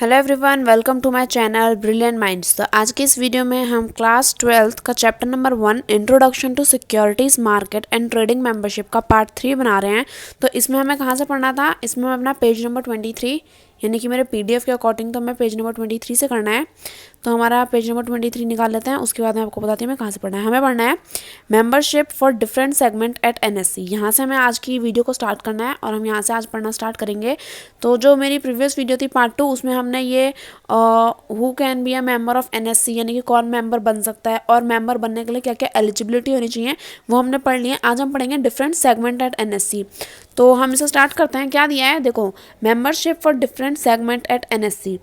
Hello everyone, welcome to my channel Brilliant Minds. तो आज की इस वीडियो में हम क्लास 12th का chapter number 1 introduction to securities market and trading membership का पार्ट 3 बना रहे हैं। तो इसमें हमें कहाँ से पढ़ना था? इसमें हमें अपना पेज नंबर 23 यानी कि मेरे पीडीएफ के अकॉर्डिंग तो हमें पेज नंबर 23 से करना है। तो हमारा पेज नंबर 23 निकाल लेते हैं, उसके बाद मैं आपको बताती हूँ हमें कहाँ से पढ़ना है। हमें पढ़ना है membership for different segment at NSC. यहाँ से हमें आज की वीडियो को स्टार्ट करना है और हम यहाँ से आज पढ़ना स्टार्ट करेंगे। तो जो मेरी प्रीवियस वीडियो थी पार्ट 2, उसमें हमने ये who can be a member of NSC यानी कि कौन मेंबर बन सकता है और मेंबर बनने के लिए क्या क्या एलिजिबिलिटी होनी चाहिए वो हमने पढ़ लिया। आज हम पढ़ेंगे डिफरेंट सेगमेंट एट एनएससी। तो हम इसे स्टार्ट करते हैं। क्या दिया है देखो, membership for different segment at NSC.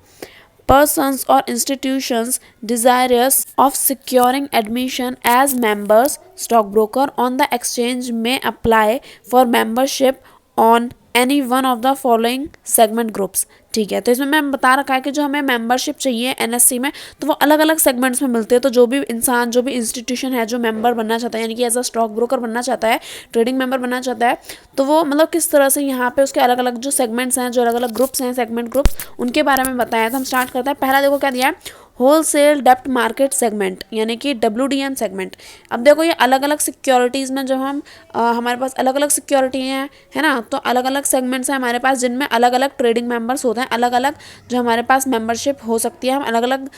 Persons or institutions desirous of securing admission as members, stockbroker on the exchange may apply for membership on any one of the following segment groups। ठीक है, तो इसमें मैं बता रखा है कि जो हमें मेंबरशिप चाहिए एनएससी में तो वो अलग अलग सेगमेंट्स में मिलते हैं। तो जो भी इंसान, जो भी इंस्टीट्यूशन है जो मेंबर बनना चाहता है यानी कि एज अ स्टॉक ब्रोकर बनना चाहता है, ट्रेडिंग मेंबर बनना चाहता है, तो वो मतलब किस तरह से यहाँ पे उसके अलग अलग जो सेगमेंट्स हैं, जो अलग अलग ग्रुप्स हैं, सेगमेंट ग्रुप्स, उनके बारे में बताया। तो हम स्टार्ट करते हैं। पहला देखो क्या दिया है, होलसेल डेप्ट मार्केट सेगमेंट यानी कि WDM सेगमेंट। अब देखो ये अलग अलग सिक्योरिटीज़ में जो हम हमारे पास अलग अलग सिक्योरिटी हैं, है ना, तो अलग अलग सेगमेंट्स हैं हमारे पास जिनमें अलग अलग ट्रेडिंग मेंबर्स होते हैं। अलग अलग जो हमारे पास मेंबरशिप हो सकती है, हम अलग अलग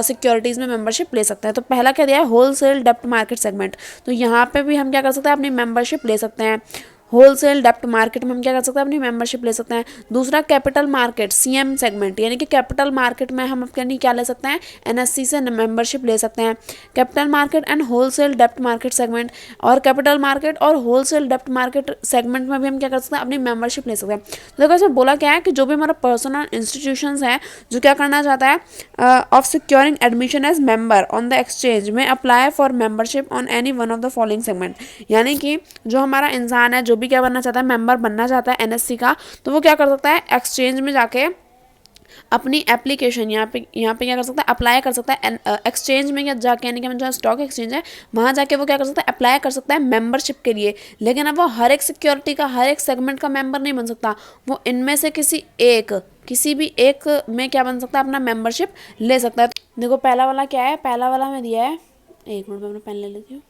सिक्योरिटीज़ में मेंबरशिप ले सकते हैं। तो पहला क्या दिया है, होलसेल डेप्ट मार्केट सेगमेंट। तो यहाँ पे भी हम क्या कर सकते हैं, अपनी मेंबरशिप ले सकते हैं। होलसेल डेप्ट मार्केट में हम क्या कर सकते हैं, अपनी मेंबरशिप ले सकते हैं। दूसरा कैपिटल मार्केट CM सेगमेंट यानी कि कैपिटल मार्केट में हम अपनी क्या ले सकते हैं, एनएससी से मेंबरशिप ले सकते हैं। कैपिटल मार्केट एंड होलसेल डेप्ट मार्केट सेगमेंट, और कैपिटल मार्केट और होलसेल डेप्ट मार्केट सेगमेंट में भी हम क्या कर सकते हैं, अपनी मेंबरशिप ले सकते हैं। तो देखो इसमें बोला क्या है कि जो भी हमारा पर्सन और इंस्टीट्यूशंस है जो क्या करना चाहता है of securing admission as member on the exchange में apply for membership on any one of the following segment. यानी कि जो हमारा इंसान है जो भी क्या बनना चाहता है, मेंबर बनना चाहता है एनएससी का, तो वो क्या कर सकता है, एक्सचेंज में जाके अपनी एप्लीकेशन यहाँ पे क्या कर सकता है, अप्लाई कर सकता है। एक्सचेंज में जाके यानी कि जो स्टॉक एक्सचेंज है वहाँ जाके वो क्या कर सकता है, अप्लाई कर सकता है मेंबरशिप के लिए। लेकिन अब वो हर एक सिक्योरिटी का, हर एक सेगमेंट का मेंबर नहीं बन सकता। वो इनमें से किसी भी एक में क्या बन सकता है, अपना मेंबरशिप ले सकता है। देखो पहला वाला क्या है, पहला वाला में दिया है, एक मिनट में अपना पेन ले लेती हूँ।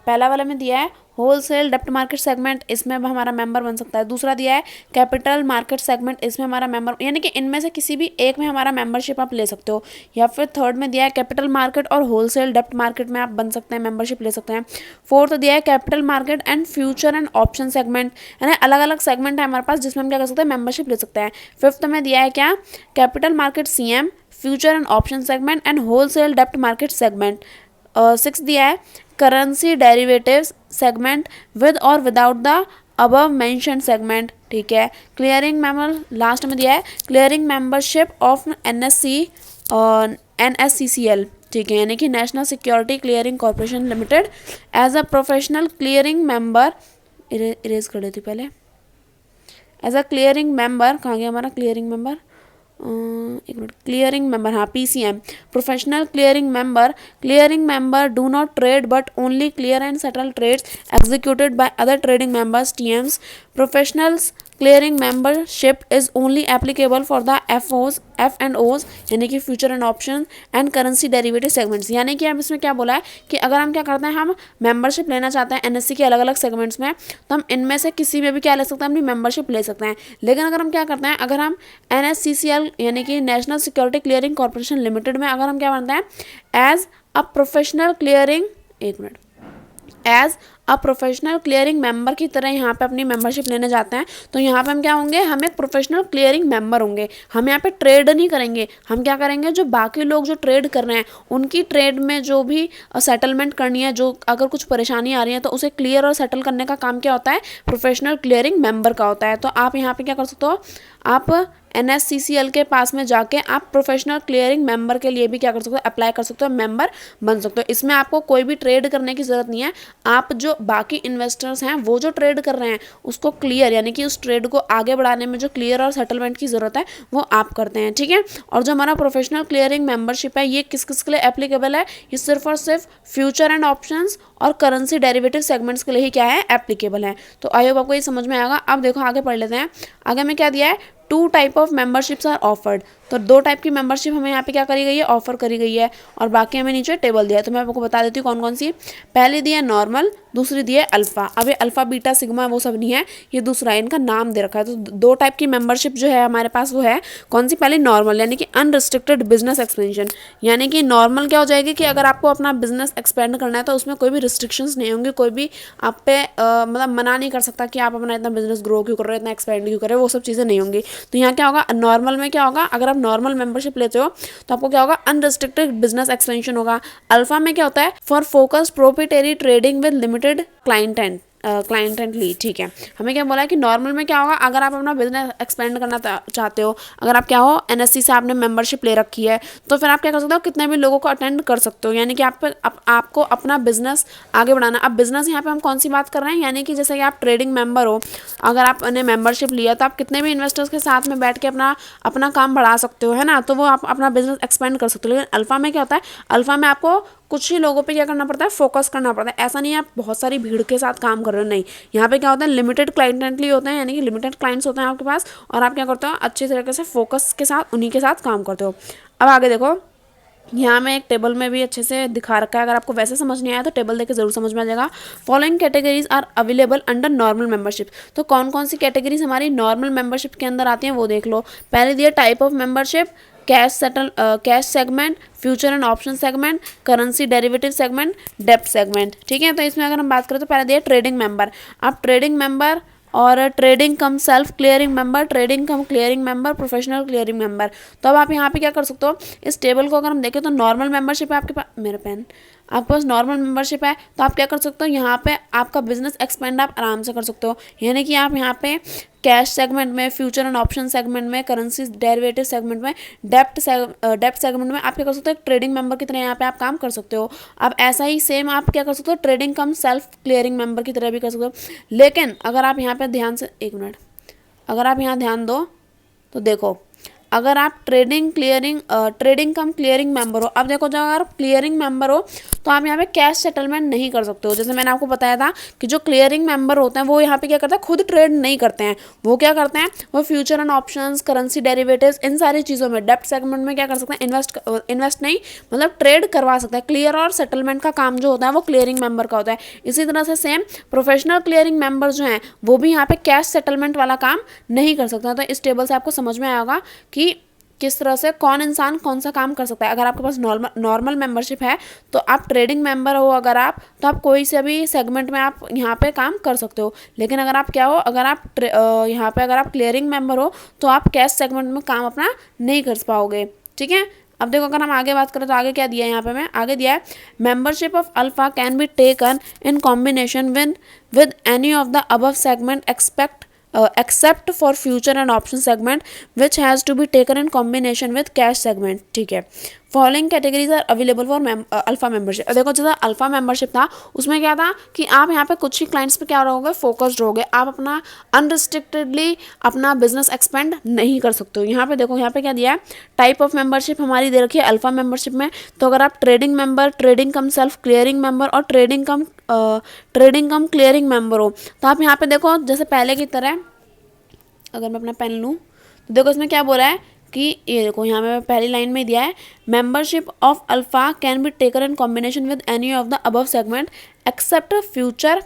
पहला वाला में दिया है होलसेल डेप्ट मार्केट सेगमेंट, इसमें हमारा मेंबर बन सकता है। दूसरा दिया है कैपिटल मार्केट सेगमेंट, इसमें हमारा मेंबर यानी कि इनमें से किसी भी एक में हमारा मेंबरशिप आप ले सकते हो। या फिर थर्ड में दिया है कैपिटल मार्केट और होलसेल डेप्ट मार्केट में आप बन सकते हैं, मेंबरशिप ले सकते हैं। फोर्थ दिया है capital market and future and option segment, यानी अलग अलग सेगमेंट है हमारे पास जिसमें हम क्या कर सकते हैं, मेंबरशिप ले सकते हैं। फिफ्थ में दिया है क्या, capital market CM, future and option segment and wholesale डेप्ट मार्केट सेगमेंट। सिक्स दिया है करेंसी डेरिवेटिव्स सेगमेंट विद और without the above mention segment. ठीक है, क्लियरिंग मेंबर लास्ट में दिया है क्लियरिंग मेंबरशिप ऑफ NSC और NSCCL। ठीक है, यानी कि National Security Clearing Corporation Limited as a professional clearing member. Erase कर देती पहले। एज अ क्लियरिंग मेंबर, कहाँ गया हमारा क्लियरिंग मेंबर, एक मिनट, क्लियरिंग मेंबर, हाँ PCM, professional clearing member do not trade but only clear and settle trades executed by other trading members TMs। Professionals clearing membership is only applicable for the F&Os यानी कि future and option and currency derivative segments. यानी कि अब इसमें क्या बोला है कि अगर हम क्या करते हैं, हम मेंबरशिप लेना चाहते हैं एनएससी के अलग अलग सेगमेंट्स में, तो हम इनमें से किसी में भी क्या ले सकते हैं, अपनी मेंबरशिप ले सकते हैं। लेकिन अगर हम क्या करते हैं, अगर हम NSCCL यानी कि National Security Clearing Corporation Limited में अगर हम क्या बनते हैं एज अ प्रोफेशनल क्लियरिंग, एक minute, as a professional clearing member की तरह यहाँ पे अपनी मेंबरशिप लेने जाते हैं, तो यहाँ पे हम क्या होंगे, हम एक प्रोफेशनल क्लियरिंग मेंबर होंगे। हम यहाँ पे ट्रेड नहीं करेंगे, हम क्या करेंगे, जो बाकी लोग जो ट्रेड कर रहे हैं उनकी ट्रेड में जो भी सेटलमेंट करनी है, जो अगर कुछ परेशानी आ रही है तो उसे क्लियर और सेटल करने का काम क्या होता है, प्रोफेशनल क्लियरिंग मेंबर का होता है। तो आप यहाँ पे क्या कर सकते हो, आप NSCCL के पास में जाके आप प्रोफेशनल क्लियरिंग मेंबर के लिए भी क्या कर सकते हो, अप्लाई कर सकते हो, मेंबर बन सकते हो। इसमें आपको कोई भी ट्रेड करने की ज़रूरत नहीं है। आप जो बाकी इन्वेस्टर्स हैं वो जो ट्रेड कर रहे हैं उसको क्लियर यानी कि उस ट्रेड को आगे बढ़ाने में जो क्लियर और सेटलमेंट की ज़रूरत है वो आप करते हैं। ठीक है, और जो हमारा प्रोफेशनल क्लियरिंग मेंबरशिप है ये किस किस के लिए एप्लीकेबल है, ये सिर्फ और सिर्फ फ्यूचर एंड ऑप्शंस और करेंसी डेरिवेटिव सेगमेंट्स के लिए ही क्या है, एप्लीकेबल है। तो आई होप आपको ये समझ में आएगा। अब देखो आगे पढ़ लेते हैं। आगे में क्या दिया है, two type of memberships are offered. तो 2 टाइप की मेंबरशिप हमें यहाँ पे क्या करी गई है, ऑफर करी गई है, और बाकी हमें नीचे टेबल दिया है। तो मैं आपको बता देती हूँ कौन कौन सी। पहली दी है नॉर्मल, दूसरी दी है अल्फा। अब ये अल्फा बीटा सिग्मा वो सब नहीं है, ये दूसरा है, इनका नाम दे रखा है। तो 2 टाइप की मेंबरशिप जो है हमारे पास वो है कौन सी, पहले नॉर्मल यानी कि अनरिस्ट्रिक्टेड बिजनेस एक्सपेंशन। यानी कि नॉर्मल क्या हो जाएगी कि अगर आपको अपना बिजनेस एक्सपेंड करना है तो उसमें कोई भी रिस्ट्रिक्शंस नहीं होंगे, कोई भी आप पे मतलब मना नहीं कर सकता कि आप अपना इतना बिजनेस ग्रो क्यों कर रहे हो, इतना एक्सपेंड क्यों कर रहे हो, वो सब चीज़ें नहीं होंगी। तो यहाँ क्या होगा, नॉर्मल में क्या होगा, अगर आप नॉर्मल मेंबरशिप लेते हो तो आपको क्या होगा, अनरिस्ट्रिक्टेड बिजनेस एक्सपेंशन होगा। अल्फा में क्या होता है, for focused proprietary trading with limited क्लाइंटेंटली। ठीक है, हमें क्या बोला है कि नॉर्मल में क्या होगा, अगर आप अपना बिजनेस एक्सपेंड करना चाहते हो, अगर आप क्या हो एनएससी से आपने मेंबरशिप ले रखी है, तो फिर आप क्या कर सकते हो, कितने भी लोगों को अटेंड कर सकते हो। यानी कि आपको अपना बिजनेस आगे बढ़ाना। अब बिजनेस यहाँ पे हम कौन सी बात कर रहे हैं, यानी कि जैसे कि आप ट्रेडिंग मेंबर हो, अगर आपने मेंबरशिप लिया तो आप कितने भी इन्वेस्टर्स के साथ में बैठ के अपना काम बढ़ा सकते हो, है ना, तो वो आप अपना बिजनेस एक्सपेंड कर सकते हो। लेकिन अल्फा में क्या होता है, अल्फा में आपको कुछ ही लोगों पे क्या करना पड़ता है, फोकस करना पड़ता है। ऐसा नहीं है आप बहुत सारी भीड़ के साथ काम कर रहे हो, नहीं। यहाँ पे क्या होता है, लिमिटेड क्लाइंटेंटली होते हैं, यानी कि लिमिटेड क्लाइंट्स होते हैं आपके पास, और आप क्या करते हो, अच्छी तरीके से फोकस के साथ उन्हीं के साथ काम करते हो। अब आगे देखो, यहाँ में एक टेबल में भी अच्छे से दिखा रखा है, अगर आपको वैसे समझ नहीं आया तो टेबल देख के जरूर समझ में आ जाएगा। Following categories are available under normal membership. तो कौन कौन सी कैटेगरीज हमारी नॉर्मल मेंबरशिप के अंदर आती हैं वो देख लो। पहले दिए type of membership, cash segment, future and option segment, currency derivative segment, depth segment. ठीक है, तो इसमें अगर हम बात करें तो पहले दिए ट्रेडिंग मेंबर। आप ट्रेडिंग मेंबर और trading cum self clearing member, trading cum clearing member, professional clearing member. तो अब आप यहाँ पे क्या कर सकते हो, इस टेबल को अगर हम देखें तो नॉर्मल मेंबरशिप है आपके पास, मेरा पेन, आपके पास नॉर्मल मेंबरशिप है, तो आप क्या कर सकते हो, यहाँ पे आपका बिजनेस एक्सपेंड आप आराम से कर सकते हो। यानी कि आप यहाँ पे कैश सेगमेंट में, फ्यूचर एंड ऑप्शन सेगमेंट में, करेंसी डेरिवेटिव सेगमेंट में, डेप्थ सेगमेंट में आप क्या कर सकते हो, ट्रेडिंग मेंबर की तरह यहाँ पे आप काम कर सकते हो। अब ऐसा ही सेम आप क्या कर सकते हो, trading cum self clearing member की तरह भी कर सकते हो। लेकिन अगर आप यहाँ पे ध्यान से, एक मिनट, अगर आप यहाँ ध्यान दो तो देखो, अगर आप ट्रेडिंग कम क्लियरिंग मेंबर हो, अब देखो, जब अगर आप क्लियरिंग मेंबर हो तो आप यहाँ पे कैश सेटलमेंट नहीं कर सकते हो। जैसे मैंने आपको बताया था कि जो क्लियरिंग मेंबर होते हैं वो यहाँ पे क्या करते हैं, खुद ट्रेड नहीं करते हैं, वो क्या करते हैं, वो future and options, currency derivatives, इन सारी चीज़ों में, डेप्थ सेगमेंट में क्या कर सकते हैं, इन्वेस्ट नहीं, मतलब ट्रेड करवा सकते हैं। क्लियर और सेटलमेंट का काम जो होता है वो क्लियरिंग मेंबर का होता है। इसी तरह से सेम प्रोफेशनल क्लियरिंग मेंबर जो हैं वो भी यहाँ पे कैश सेटलमेंट वाला काम नहीं कर सकता। तो इस टेबल से आपको समझ में आएगा कि किस तरह से कौन इंसान कौन सा काम कर सकता है। अगर आपके पास नॉर्मल मेंबरशिप है तो आप ट्रेडिंग मेंबर हो, अगर आप, तो आप कोई से भी सेगमेंट में आप यहाँ पे काम कर सकते हो। लेकिन अगर आप क्या हो, अगर आप यहाँ पे अगर आप क्लियरिंग मेंबर हो तो आप कैश सेगमेंट में काम अपना नहीं कर पाओगे। ठीक है, अब देखो, अगर हम आगे बात करें तो आगे क्या दिया है, यहाँ पे मैं आगे दिया है, membership of alpha can be taken in combination with any of the above segment except for future and option segment which has to be taken in combination with cash segment। ठीक है, following categories are available for alpha membership. देखो, जैसा alpha membership था उसमें क्या था कि आप यहाँ पे कुछ ही क्लाइंट्स पे क्या रहोगे, फोकस्ड रहोगे, आप अपना अनरिस्ट्रिक्टेडली अपना बिजनेस एक्सपेंड नहीं कर सकते हो। यहाँ पे देखो, यहाँ पे क्या दिया है, टाइप ऑफ मेंबरशिप हमारी दे रखी है अल्फा मेंबरशिप में। तो अगर आप trading member, trading cum self clearing member और ट्रेडिंग कम क्लियरिंग मेंबर हो, तो आप यहाँ पे देखो, जैसे पहले की तरह अगर मैं अपना पेन लूँ तो देखो इसमें क्या बोला है कि ये देखो, यहाँ में पहली लाइन में दिया है, membership of alpha can be taken in combination with any of the above segment except future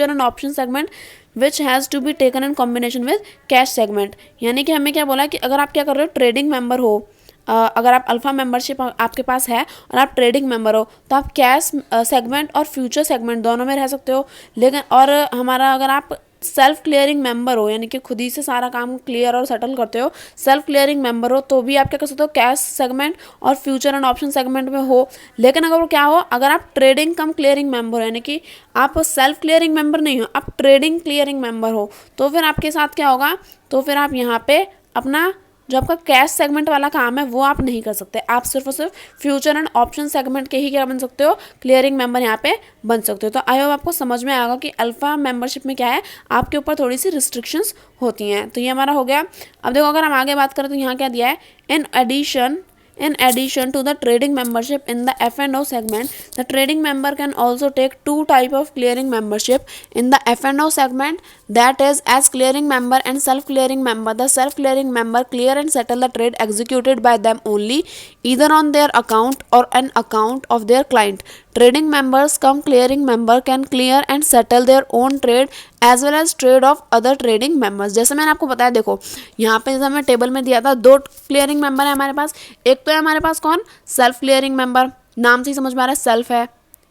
and option segment which has to be taken in combination with cash segment. यानी कि हमें क्या बोला कि अगर आप क्या कर रहे हो, ट्रेडिंग मेंबर हो, अगर आप अल्फा मेंबरशिप आपके पास है और आप ट्रेडिंग मेंबर हो तो आप कैश सेगमेंट और फ्यूचर सेगमेंट दोनों में रह सकते हो। लेकिन और हमारा, अगर आप सेल्फ क्लियरिंग मेंबर हो, यानी कि खुद ही से सारा काम क्लियर और सेटल करते हो, सेल्फ क्लियरिंग मेंबर हो, तो भी आप क्या कर सकते हो, कैश सेगमेंट और फ्यूचर एंड ऑप्शन सेगमेंट में हो। लेकिन अगर वो क्या हो, अगर आप ट्रेडिंग कम क्लियरिंग मेंबर हो, यानी कि आप सेल्फ क्लियरिंग मेंबर नहीं हो, आप ट्रेडिंग क्लियरिंग मेंबर हो, तो फिर आपके साथ क्या होगा, तो फिर आप यहाँ पे अपना जो आपका कैश सेगमेंट वाला काम है वो आप नहीं कर सकते। आप सिर्फ और सिर्फ फ्यूचर एंड ऑप्शन सेगमेंट के ही क्या बन सकते हो, क्लियरिंग मेंबर यहाँ पे बन सकते हो। तो आई होप आपको समझ में आएगा कि अल्फा मेंबरशिप में क्या है, आपके ऊपर थोड़ी सी रिस्ट्रिक्शंस होती हैं। तो ये हमारा हो गया। अब देखो, अगर हम आगे बात करें तो यहाँ क्या दिया है, in addition In addition to the trading membership in the F&O segment, the trading member can also take two type of clearing membership in the F&O segment, that is as clearing member and self-clearing member. The self-clearing member clear and settle the trade executed by them only, either on their account or an account of their client. Trading members cum clearing member can clear and settle their own trade as well as trade of other trading members. जैसे मैंने आपको बताया, देखो यहाँ पे जैसे हमें table में दिया था दो क्लियरिंग मेंबर है हमारे पास। एक तो है हमारे पास कौन, सेल्फ क्लियरिंग मेंबर, नाम से ही समझ में आ रहा है सेल्फ है,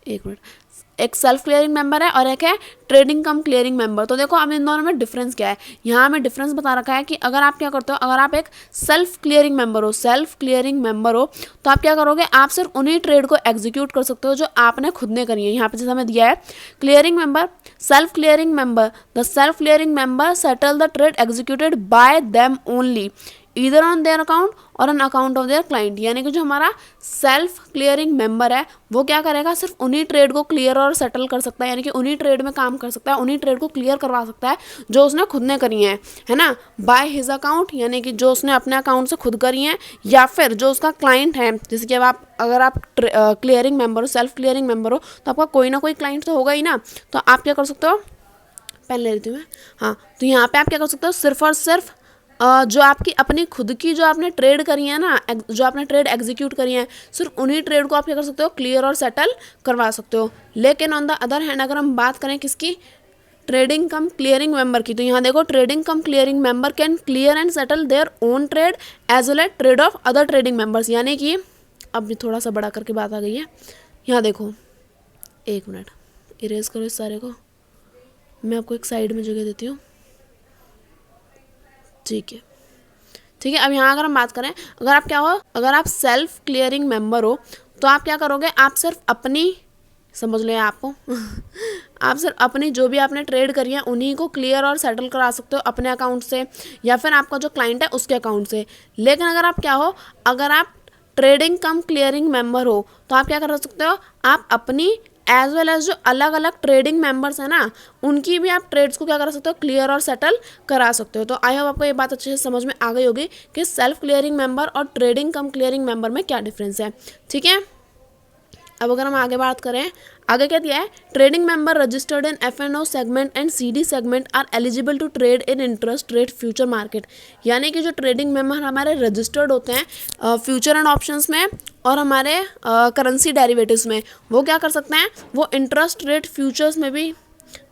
एक मिनट, एक सेल्फ क्लियरिंग मेंबर है और एक है ट्रेडिंग कम क्लियरिंग मेंबर। तो देखो अब इन दोनों में डिफरेंस क्या है, यहाँ हमें डिफरेंस बता रखा है कि अगर आप क्या करते हो, अगर आप एक सेल्फ क्लियरिंग मेंबर हो, सेल्फ क्लियरिंग मेंबर हो, तो आप क्या करोगे, आप सिर्फ उन्हीं ट्रेड को एग्जीक्यूट कर सकते हो जो आपने खुद ने करी है। यहाँ पे जैसे हमें दिया है clearing member, self clearing member, the self clearing member settle the trade executed by them only, either on their account और on account of their client. यानी कि जो हमारा सेल्फ क्लियरिंग मेंबर है वो क्या करेगा, सिर्फ उन्हीं ट्रेड को क्लियर और सेटल कर सकता है, यानी कि उन्हीं ट्रेड में काम कर सकता है, उन्हीं ट्रेड को क्लियर करवा सकता है जो उसने खुद ने करी है ना, बाय हिज अकाउंट, यानी कि जो उसने अपने अकाउंट से खुद करी है, या फिर जो उसका क्लाइंट है। जैसे कि अब आप अगर आप क्लियरिंग मेंबर हो, सेल्फ क्लियरिंग मेंबर हो, तो आपका कोई ना कोई क्लाइंट तो होगा ही ना। तो आप क्या कर सकते हो, पेन ले लेती हूँ मैं, हाँ, तो यहाँ पे आप क्या कर सकते हो, सिर्फ और सिर्फ जो आपकी अपनी खुद की जो आपने ट्रेड करी है ना, जो आपने ट्रेड एग्जीक्यूट करी है, सिर्फ उन्हीं ट्रेड को आप क्या कर सकते हो, क्लियर और सेटल करवा सकते हो। लेकिन ऑन द अदर हैंड अगर हम बात करें किसकी, ट्रेडिंग कम क्लियरिंग मेंबर की, तो यहाँ देखो trading cum clearing member can clear and settle their own trade as well as trade of other trading members. यानी कि अब थोड़ा सा बड़ा करके बात आ गई है, यहाँ देखो, एक मिनट इरेज करो इस सारे को, मैं आपको एक साइड में जगह देती हूँ, ठीक है, ठीक है। अब यहाँ अगर हम बात करें, अगर आप क्या हो, अगर आप सेल्फ क्लियरिंग मेंबर हो, तो आप क्या करोगे, आप सिर्फ अपनी, समझ लो आपको आप सिर्फ अपनी जो भी आपने ट्रेड करी है उन्हीं को क्लियर और सेटल करा सकते हो अपने अकाउंट से, या फिर आपका जो क्लाइंट है उसके अकाउंट से। लेकिन अगर आप क्या हो, अगर आप ट्रेडिंग कम क्लियरिंग मेंबर हो, तो आप क्या कर सकते हो, आप अपनी एज वेल एज जो अलग अलग ट्रेडिंग मेंबर्स हैं ना, उनकी भी आप ट्रेड्स को क्या कर सकते हो, क्लियर और सेटल करा सकते हो। तो आई होप आपको ये बात अच्छे से समझ में आ गई होगी कि सेल्फ क्लियरिंग मेंबर और ट्रेडिंग कम क्लियरिंग मेंबर में क्या डिफरेंस है, ठीक है। अब अगर हम आगे बात करें, आगे क्या दिया है, trading member registered in F&O segment and CD segment are eligible to trade in interest rate future market. यानी कि जो ट्रेडिंग मेंबर हमारे रजिस्टर्ड होते हैं फ्यूचर एंड ऑप्शंस में और हमारे करेंसी डेरिवेटिव्स में, वो क्या कर सकते हैं, वो इंटरेस्ट रेट फ्यूचर्स में भी,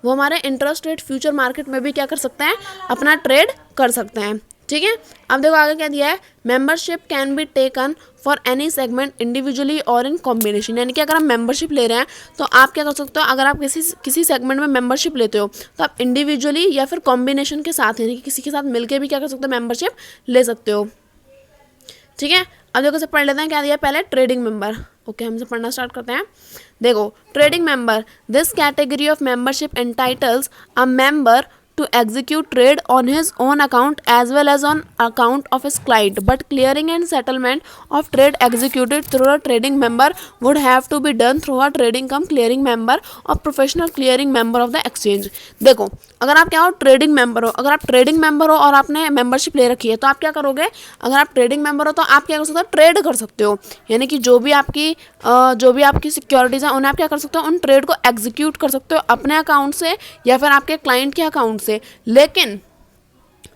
वो हमारे इंटरेस्ट रेट फ्यूचर मार्केट में भी क्या कर सकते हैं, अपना ट्रेड कर सकते हैं, ठीक है। अब देखो आगे क्या दिया है, membership can be taken for any segment individually और इन कॉम्बिनेशन। यानी कि अगर हम मेंबरशिप ले रहे हैं तो आप क्या कर सकते हो, अगर आप किसी सेगमेंट में मेंबरशिप लेते हो तो आप इंडिविजुअली या फिर कॉम्बिनेशन के साथ, यानी कि किसी के साथ मिलकर भी क्या कर सकते हो, मेंबरशिप ले सकते हो, ठीक है। अब देखो से पढ़ लेते हैं क्या दिया पहले, ट्रेडिंग मेंबर, ओके, हमसे पढ़ना स्टार्ट करते हैं। देखो trading member, this category of membership entitles a member to execute trade on his own account as well as on account of his client, but clearing and settlement of trade executed through a trading member would have to be done through a trading cum clearing member or professional clearing member of the exchange। देखो अगर आप क्या हो, trading member हो, अगर आप trading member हो और आपने मेंबरशिप ले रखी है, तो आप क्या करोगे, अगर आप ट्रेडिंग मेंबर हो तो आप क्या कर सकते हो, ट्रेड कर सकते हो, यानी कि जो भी आपकी सिक्योरिटीज़ हैं उन्हें आप क्या कर सकते हो, उन ट्रेड को एग्जीक्यूट कर सकते हो अपने अकाउंट से या फिर आपके क्लाइंट के अकाउंट से। लेकिन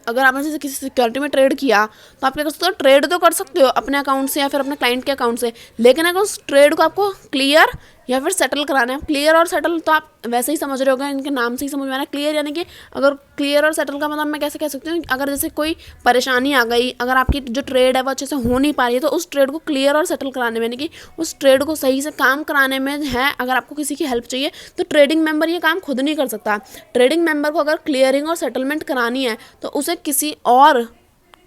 अगर आपने जैसे किसी सिक्योरिटी में ट्रेड किया तो आप क्या कर सकते हो, ट्रेड तो कर सकते हो अपने अकाउंट से या फिर अपने क्लाइंट के अकाउंट से, लेकिन अगर उस ट्रेड को आपको क्लियर या फिर सेटल कराना है, क्लियर और सेटल तो आप वैसे ही समझ रहे होगे, इनके नाम से ही समझ में आ रहा है। क्लियर यानी कि अगर क्लियर और सेटल का मतलब मैं कैसे कह सकती हूँ, अगर जैसे कोई परेशानी आ गई, अगर आपकी जो ट्रेड है वो अच्छे से हो नहीं पा रही है, तो उस ट्रेड को क्लियर और सेटल कराने में, यानी कि उस ट्रेड को सही से काम कराने में है, अगर आपको किसी की हेल्प चाहिए तो ट्रेडिंग मेंबर ये काम खुद नहीं कर सकता। ट्रेडिंग मेंबर को अगर क्लियरिंग और सेटलमेंट करानी है तो उसे किसी और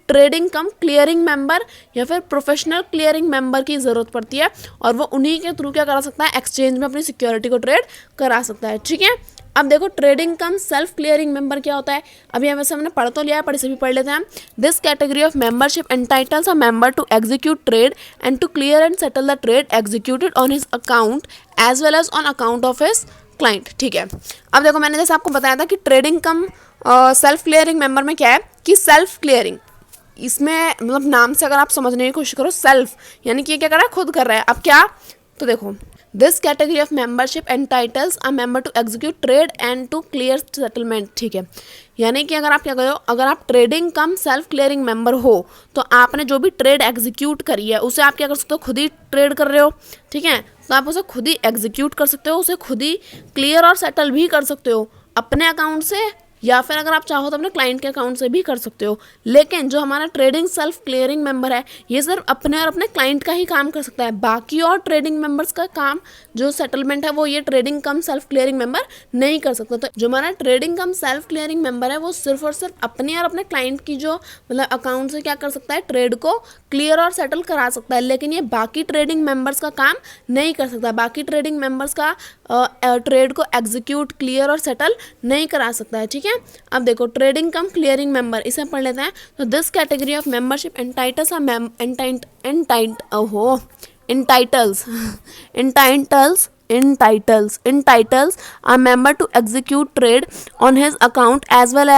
ट्रेडिंग कम क्लियरिंग मेंबर या फिर प्रोफेशनल क्लियरिंग मेंबर की ज़रूरत पड़ती है, और वो उन्हीं के थ्रू क्या करा सकता है, एक्सचेंज में अपनी सिक्योरिटी को ट्रेड करा सकता है, ठीक है। अब देखो trading cum self clearing member क्या होता है, अभी हमें हमने पढ़ तो लिया है, पढ़ से भी पढ़ लेते हैं। This category of membership entitles a member to execute trade and to clear and settle the trade executed on his account as well as on account of his client, ठीक है। अब देखो मैंने जैसे आपको बताया था कि trading cum self clearing member में क्या है कि सेल्फ क्लियरिंग, इसमें मतलब नाम से अगर आप समझने की कोशिश करो, सेल्फ यानी कि ये क्या कर रहा है, खुद कर रहा है। अब क्या, तो देखो, this category of membership entitles a member to execute trade and to clear settlement. ठीक है, यानी कि अगर आप क्या करो, अगर आप trading cum self clearing member हो तो आपने जो भी ट्रेड एग्जीक्यूट करी है उसे आप क्या कर सकते हो, खुद ही ट्रेड कर रहे हो। ठीक है, तो आप उसे खुद ही एग्जीक्यूट कर सकते हो, उसे खुद ही क्लियर और सेटल भी कर सकते हो अपने अकाउंट से, या फिर अगर आप चाहो तो अपने क्लाइंट के अकाउंट से भी कर सकते हो। लेकिन जो हमारा ट्रेडिंग सेल्फ क्लियरिंग मेंबर है ये सिर्फ अपने और अपने क्लाइंट का ही काम कर सकता है। बाकी और ट्रेडिंग मेंबर्स का काम जो सेटलमेंट है वो ये trading cum self clearing member नहीं कर सकता। तो जो हमारा trading cum self clearing member है वो सिर्फ और सिर्फ अपने और अपने क्लाइंट की जो मतलब अकाउंट से क्या कर सकता है, ट्रेड को क्लियर और सेटल करा सकता है। लेकिन ये बाकी ट्रेडिंग मेंबर्स का काम नहीं कर सकता, बाकी ट्रेडिंग मेंबर्स का ट्रेड को एग्जीक्यूट क्लियर और सेटल नहीं करा सकता है। ठीक है, अब देखो ट्रेडिंग कम क्लियरिंग मेंबर, इसे पढ़ लेते हैं। तो this category of membership entities entitles a member to execute trade on his account as well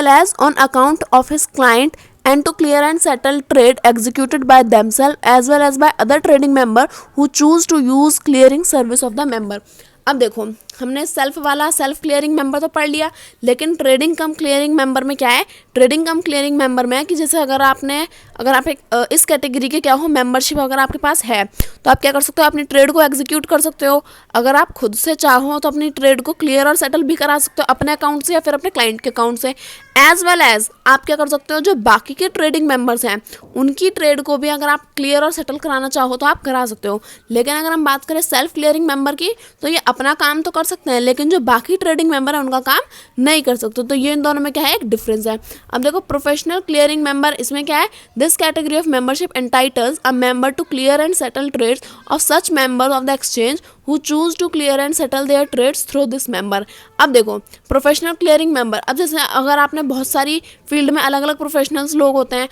as on account of his client and to clear and settle trade executed by themselves as well as by other trading member who choose to use clearing service of the member। अब देखो हमने self वाला self clearing member तो पढ़ लिया, लेकिन trading cum clearing member में क्या है, ट्रेडिंग कम क्लियरिंग मेंबर में है कि जैसे अगर आप एक इस कैटेगरी के क्या हो मेंबरशिप अगर आपके पास है तो आप क्या कर सकते हो, अपनी ट्रेड को एग्जीक्यूट कर सकते हो। अगर आप खुद से चाहो तो अपनी ट्रेड को क्लियर और सेटल भी करा सकते हो अपने अकाउंट से या फिर अपने क्लाइंट के अकाउंट से। एज वेल एज आप क्या कर सकते हो, जो बाकी के ट्रेडिंग मेंबर्स हैं उनकी ट्रेड को भी अगर आप क्लियर और सेटल कराना चाहो तो आप करा सकते हो। लेकिन अगर हम बात करें सेल्फ क्लियरिंग मेंबर की तो ये अपना काम तो कर सकते हैं लेकिन जो बाकी ट्रेडिंग मेंबर है उनका काम नहीं कर सकते। तो ये इन दोनों में क्या है, एक डिफरेंस है। अब देखो प्रोफेशनल क्लियरिंग मेंबर, इसमें क्या है, this category of membership entitles a member to clear and settle trades of such members of the exchange who choose to clear and settle their trades through this member। अब देखो professional clearing member, अब जैसे अगर आपने बहुत सारी field में अलग अलग प्रोफेशनल्स लोग होते हैं,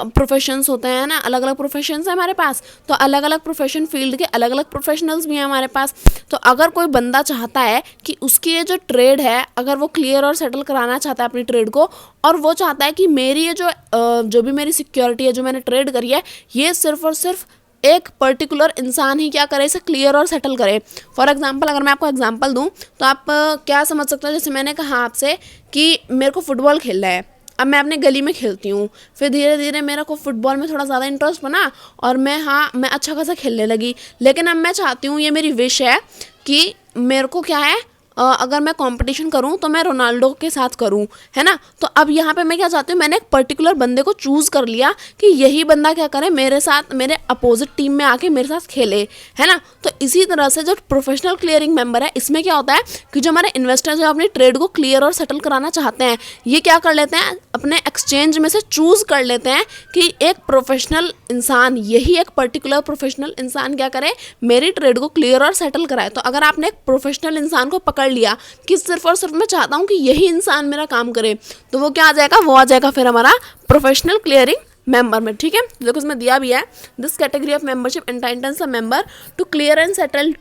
प्रोफेशंस होते हैं ना, अलग अलग प्रोफेशंस है हमारे पास, तो अलग अलग प्रोफेशन फील्ड के अलग अलग प्रोफेशनल्स भी हैं हमारे पास। तो अगर कोई बंदा चाहता है कि उसकी ये जो ट्रेड है अगर वो क्लियर और सेटल कराना चाहता है अपनी ट्रेड को, और वो चाहता है कि मेरी ये जो भी मेरी सिक्योरिटी है जो मैंने ट्रेड करी है ये सिर्फ और सिर्फ एक पर्टिकुलर इंसान ही क्या करे, इसे क्लियर और सेटल करे। फॉर एग्जांपल अगर मैं आपको एग्जांपल दूं तो आप क्या समझ सकते हो, जैसे मैंने कहा आपसे कि मेरे को फुटबॉल खेलना है, अब मैं अपने गली में खेलती हूँ, फिर धीरे धीरे मेरे को फुटबॉल में थोड़ा ज़्यादा इंटरेस्ट बना और मैं अच्छा खासा खेलने लगी। लेकिन अब मैं चाहती हूँ, ये मेरी विश है कि मेरे को क्या है, अगर मैं कंपटीशन करूं तो मैं रोनाल्डो के साथ करूं, है ना। तो अब यहाँ पे मैं क्या चाहती हूँ, मैंने एक पर्टिकुलर बंदे को चूज़ कर लिया कि यही बंदा क्या करे, मेरे साथ मेरे अपोजिट टीम में आके मेरे साथ खेले, है ना। तो इसी तरह से जो प्रोफेशनल क्लियरिंग मेंबर है इसमें क्या होता है कि जो हमारे इन्वेस्टर जो अपनी ट्रेड को क्लियर और सेटल कराना चाहते हैं ये क्या कर लेते हैं, अपने एक्सचेंज में से चूज़ कर लेते हैं कि एक प्रोफेशनल इंसान, यही एक पर्टिकुलर प्रोफेशनल इंसान क्या करे, मेरी ट्रेड को क्लियर और सेटल कराए। तो अगर आपने एक प्रोफेशनल इंसान को पकड़ लिया कि सिर्फ और सिर्फ मैं चाहता हूँ कि यही इंसान मेरा काम करे, तो वो क्या आ जाएगा, वो आ जाएगा फिर हमारा प्रोफेशनल क्लियरिंग मेंबर में। ठीक है, देखो इसमें दिया भी है, this category of membership entitles a member to clear and settle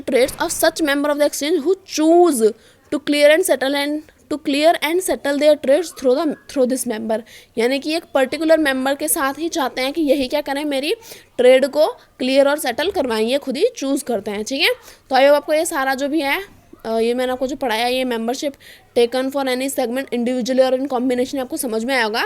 trades of such member of the exchange who choose to clear and settle their trades through this member. यानी कि एक पर्टिकुलर मेंबर के साथ ही चाहते हैं कि यही क्या करें, मेरी ट्रेड को क्लियर और सेटल करवाएं, ये खुद ही चूज़ करते हैं। ठीक है, तो आई होप आपको ये सारा जो भी है ये मैंने आपको जो पढ़ाया, ये membership taken for any segment individually और इन कॉम्बिनेशन आपको समझ में आया होगा।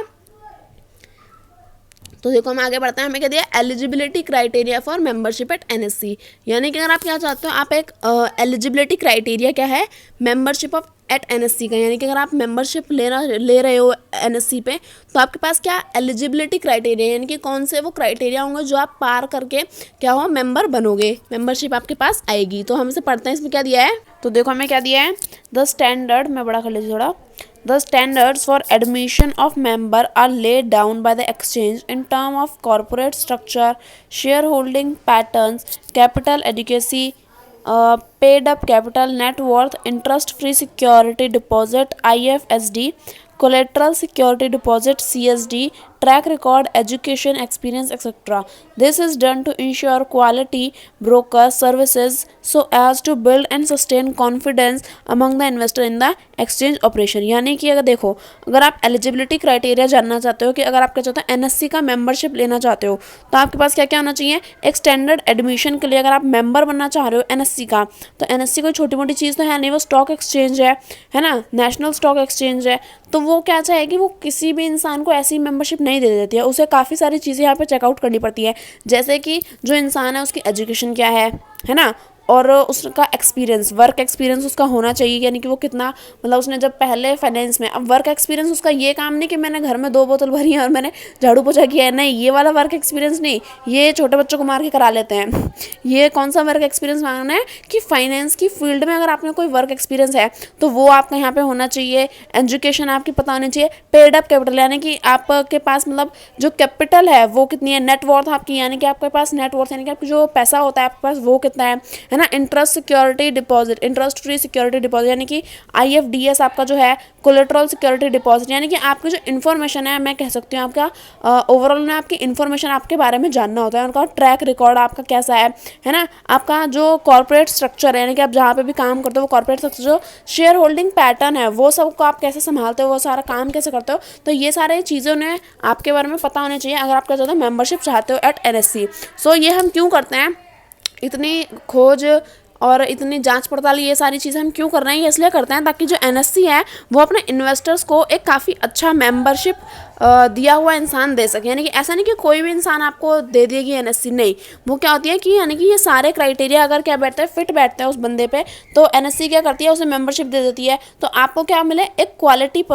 तो देखो हम आगे बढ़ते हैं, हमें क्या दिया, eligibility criteria for membership at NSC. यानी कि अगर आप क्या चाहते हो, आप एक एलिजिबिलिटी क्राइटेरिया क्या है मेंबरशिप ऑफ एट एनएससी का, यानी कि अगर आप मेंबरशिप ले रहे हो एनएससी पे तो आपके पास क्या एलिजिबिलिटी क्राइटेरिया, यानी कि कौन से वो क्राइटेरिया होंगे जो आप पार करके क्या हो मेंबर बनोगे, मेंबरशिप आपके पास आएगी। तो हम इसे पढ़ते हैं, इसमें क्या दिया है, तो देखो हमें क्या दिया है, द स्टैंडर्ड, मैं बड़ा कर लेती थोड़ा, The standards for admission of member are laid down by the exchange in terms of corporate structure, shareholding patterns, capital adequacy, paid up capital, net worth, interest free security deposit IFSD, collateral security deposit CSD, track record, education, experience, etc. This is done to ensure quality broker services so as to build and sustain confidence among the investor in the exchange operation. यानी कि अगर देखो, अगर आप eligibility criteria जानना चाहते हो कि अगर आप क्या चाहते हो एनएससी का मेंबरशिप लेना चाहते हो तो आपके पास क्या क्या होना चाहिए। एक स्टैंडर्ड एडमिशन के लिए अगर आप मेंबर बनना चाह रहे हो एनएससी का, तो एनएससी कोई छोटी मोटी चीज़ तो है नहीं, वो स्टॉक एक्सचेंज है ना, नेशनल स्टॉक एक्सचेंज है। तो वो क्या चाहेगी, वो किसी भी इंसान को ऐसी मेंबरशिप नहीं दे देती है, उसे काफ़ी सारी चीज़ें यहाँ पे चेकआउट करनी पड़ती है, जैसे कि जो इंसान है उसकी एजुकेशन क्या है ना, और उसका एक्सपीरियंस, वर्क एक्सपीरियंस उसका होना चाहिए, यानी कि वो कितना, मतलब उसने जब पहले फाइनेंस में, अब वर्क एक्सपीरियंस उसका ये काम नहीं कि मैंने घर में 2 बोतल भरी है और मैंने झाड़ू पोछा किया है, नहीं, ये वाला वर्क एक्सपीरियंस नहीं, ये छोटे बच्चों को मार के करा लेते हैं। ये कौन सा वर्क एक्सपीरियंस मांगना है कि फाइनेंस की फील्ड में अगर आपने कोई वर्क एक्सपीरियंस है तो वो आपका यहाँ पे होना चाहिए। एजुकेशन आपकी पता होनी चाहिए। पेड अप कैपिटल, यानी कि आपके पास मतलब जो कैपिटल है वो कितनी है। नेटवर्थ आपकी, यानी कि आपके पास नेटवर्थ यानी कि आपका जो पैसा होता है आपके पास वो कितना है ना। Interest security deposit, interest free security deposit, यानी कि IFDS आपका जो है कोलेट्रल सिक्योरिटी डिपॉजिट, यानी कि आपकी जो इन्फॉर्मेशन है, मैं कह सकती हूँ आपका ओवरऑल में आपकी इन्फॉर्मेशन आपके बारे में जानना होता है, उनका ट्रैक रिकॉर्ड आपका कैसा है ना। आपका जो कॉर्पोरेट स्ट्रक्चर है, यानी कि आप जहाँ पे भी काम करते हो वो कॉर्पोरेट स्ट्रक्चर, जो शेयर होल्डिंग पैटर्न है वो सबको आप कैसे संभालते हो, वो सारा काम कैसे करते हो, तो ये सारे चीज़ें उन्हें आपके बारे में पता होनी चाहिए अगर आप क्या चाहते हो मेंबरशिप चाहते हो एट NSC। सो ये हम क्यों करते हैं, इतनी खोज और इतनी जांच पड़ताल, ये सारी चीज़ें हम क्यों कर रहे हैं, ये इसलिए करते हैं ताकि जो NSC है वो अपने इन्वेस्टर्स को एक काफ़ी अच्छा मेंबरशिप दिया हुआ इंसान दे सके। यानी कि ऐसा नहीं कि कोई भी इंसान आपको दे देगी NSC, नहीं, वो क्या होती है कि यानी कि ये सारे क्राइटेरिया अगर क्या बैठते हैं, फिट बैठते हैं उस बंदे पे, तो NSC क्या करती है, उसे मेंबरशिप दे देती है। तो आपको क्या मिले, एक क्वालिटी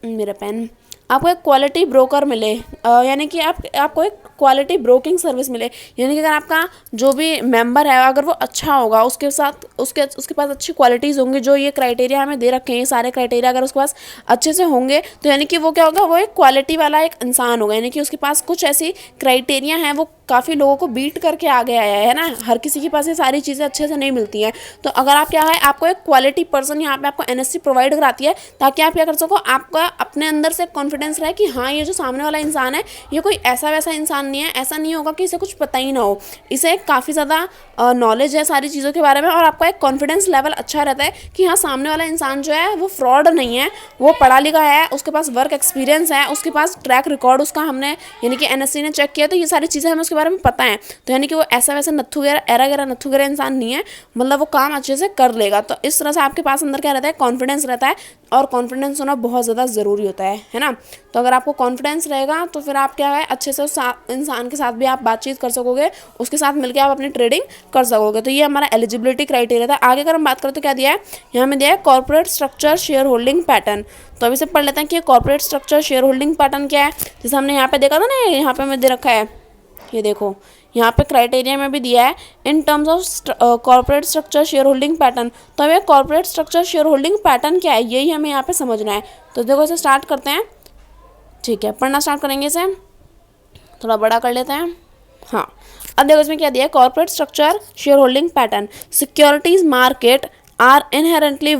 मेरा पेन, आपको एक क्वालिटी ब्रोकर मिले, यानी कि आपको एक क्वालिटी ब्रोकिंग सर्विस मिले, यानी कि अगर आपका जो भी मेंबर है अगर वो अच्छा होगा, उसके साथ उसके पास अच्छी क्वालिटीज़ होंगी, जो ये क्राइटेरिया हमें दे रखे हैं, ये सारे क्राइटेरिया अगर उसके पास अच्छे से होंगे तो यानी कि वो क्या होगा, वो एक क्वालिटी वाला एक इंसान होगा, यानी कि उसके पास कुछ ऐसी क्राइटेरिया हैं, वो काफ़ी लोगों को बीट करके आगे आया है ना। हर किसी के पास ये सारी चीज़ें अच्छे से नहीं मिलती हैं। तो अगर आप क्या है, आपको एक क्वालिटी पर्सन यहाँ पे आपको NSC प्रोवाइड कराती है, ताकि आप क्या कर सको, आपका अपने अंदर से कॉन्फिडेंस रहे कि हाँ, ये जो सामने वाला इंसान है ये कोई ऐसा वैसा इंसान नहीं है, ऐसा नहीं होगा कि इसे कुछ पता ही ना हो, इसे काफ़ी ज़्यादा नॉलेज है सारी चीज़ों के बारे में, और आपका एक कॉन्फिडेंस लेवल अच्छा रहता है कि हाँ, सामने वाला इंसान जो है वो फ्रॉड नहीं है, वो पढ़ा लिखा है, उसके पास वर्क एक्सपीरियंस है, उसके पास ट्रैक रिकॉर्ड उसका हमने यानी कि NSC ने चेक किया, तो ये सारी चीज़ें हमें उसके बारे में पता है। तो यानी कि वो ऐसा वैसा नत्थु गैरा एरा गैरा नत्थु गैरा इंसान नहीं है, मतलब वो काम अच्छे से कर लेगा। तो इस तरह से आपके पास अंदर क्या रहता है, कॉन्फिडेंस रहता है, और कॉन्फिडेंस होना बहुत ज़्यादा ज़रूरी होता है ना। तो अगर आपको कॉन्फिडेंस रहेगा तो फिर आप क्या है, अच्छे से उस इंसान के साथ भी आप बातचीत कर सकोगे, उसके साथ मिलकर आप अपनी ट्रेडिंग कर सकोगे। तो ये हमारा एलिजिबिलिटी क्राइटेरिया था। आगे अगर हम बात करें तो क्या दिया है, यहाँ में दिया है corporate structure share holding pattern. तो अभी से पढ़ लेते हैं कि corporate structure share holding pattern क्या है। जैसे हमने यहाँ पे देखा था ना, यहाँ पे हमें दे रखा है, ये देखो यहाँ पे क्राइटेरिया में भी दिया है in terms of corporate structure share holding pattern. तो हमें corporate structure share holding pattern क्या है, यही हमें यहाँ पे समझना है। तो देखो इसे स्टार्ट करते हैं, ठीक है, पढ़ना स्टार्ट करेंगे, इसे थोड़ा बड़ा कर लेते हैं। हाँ, अब देखो इसमें क्या दिया है, corporate structure share holding pattern, securities market are inherently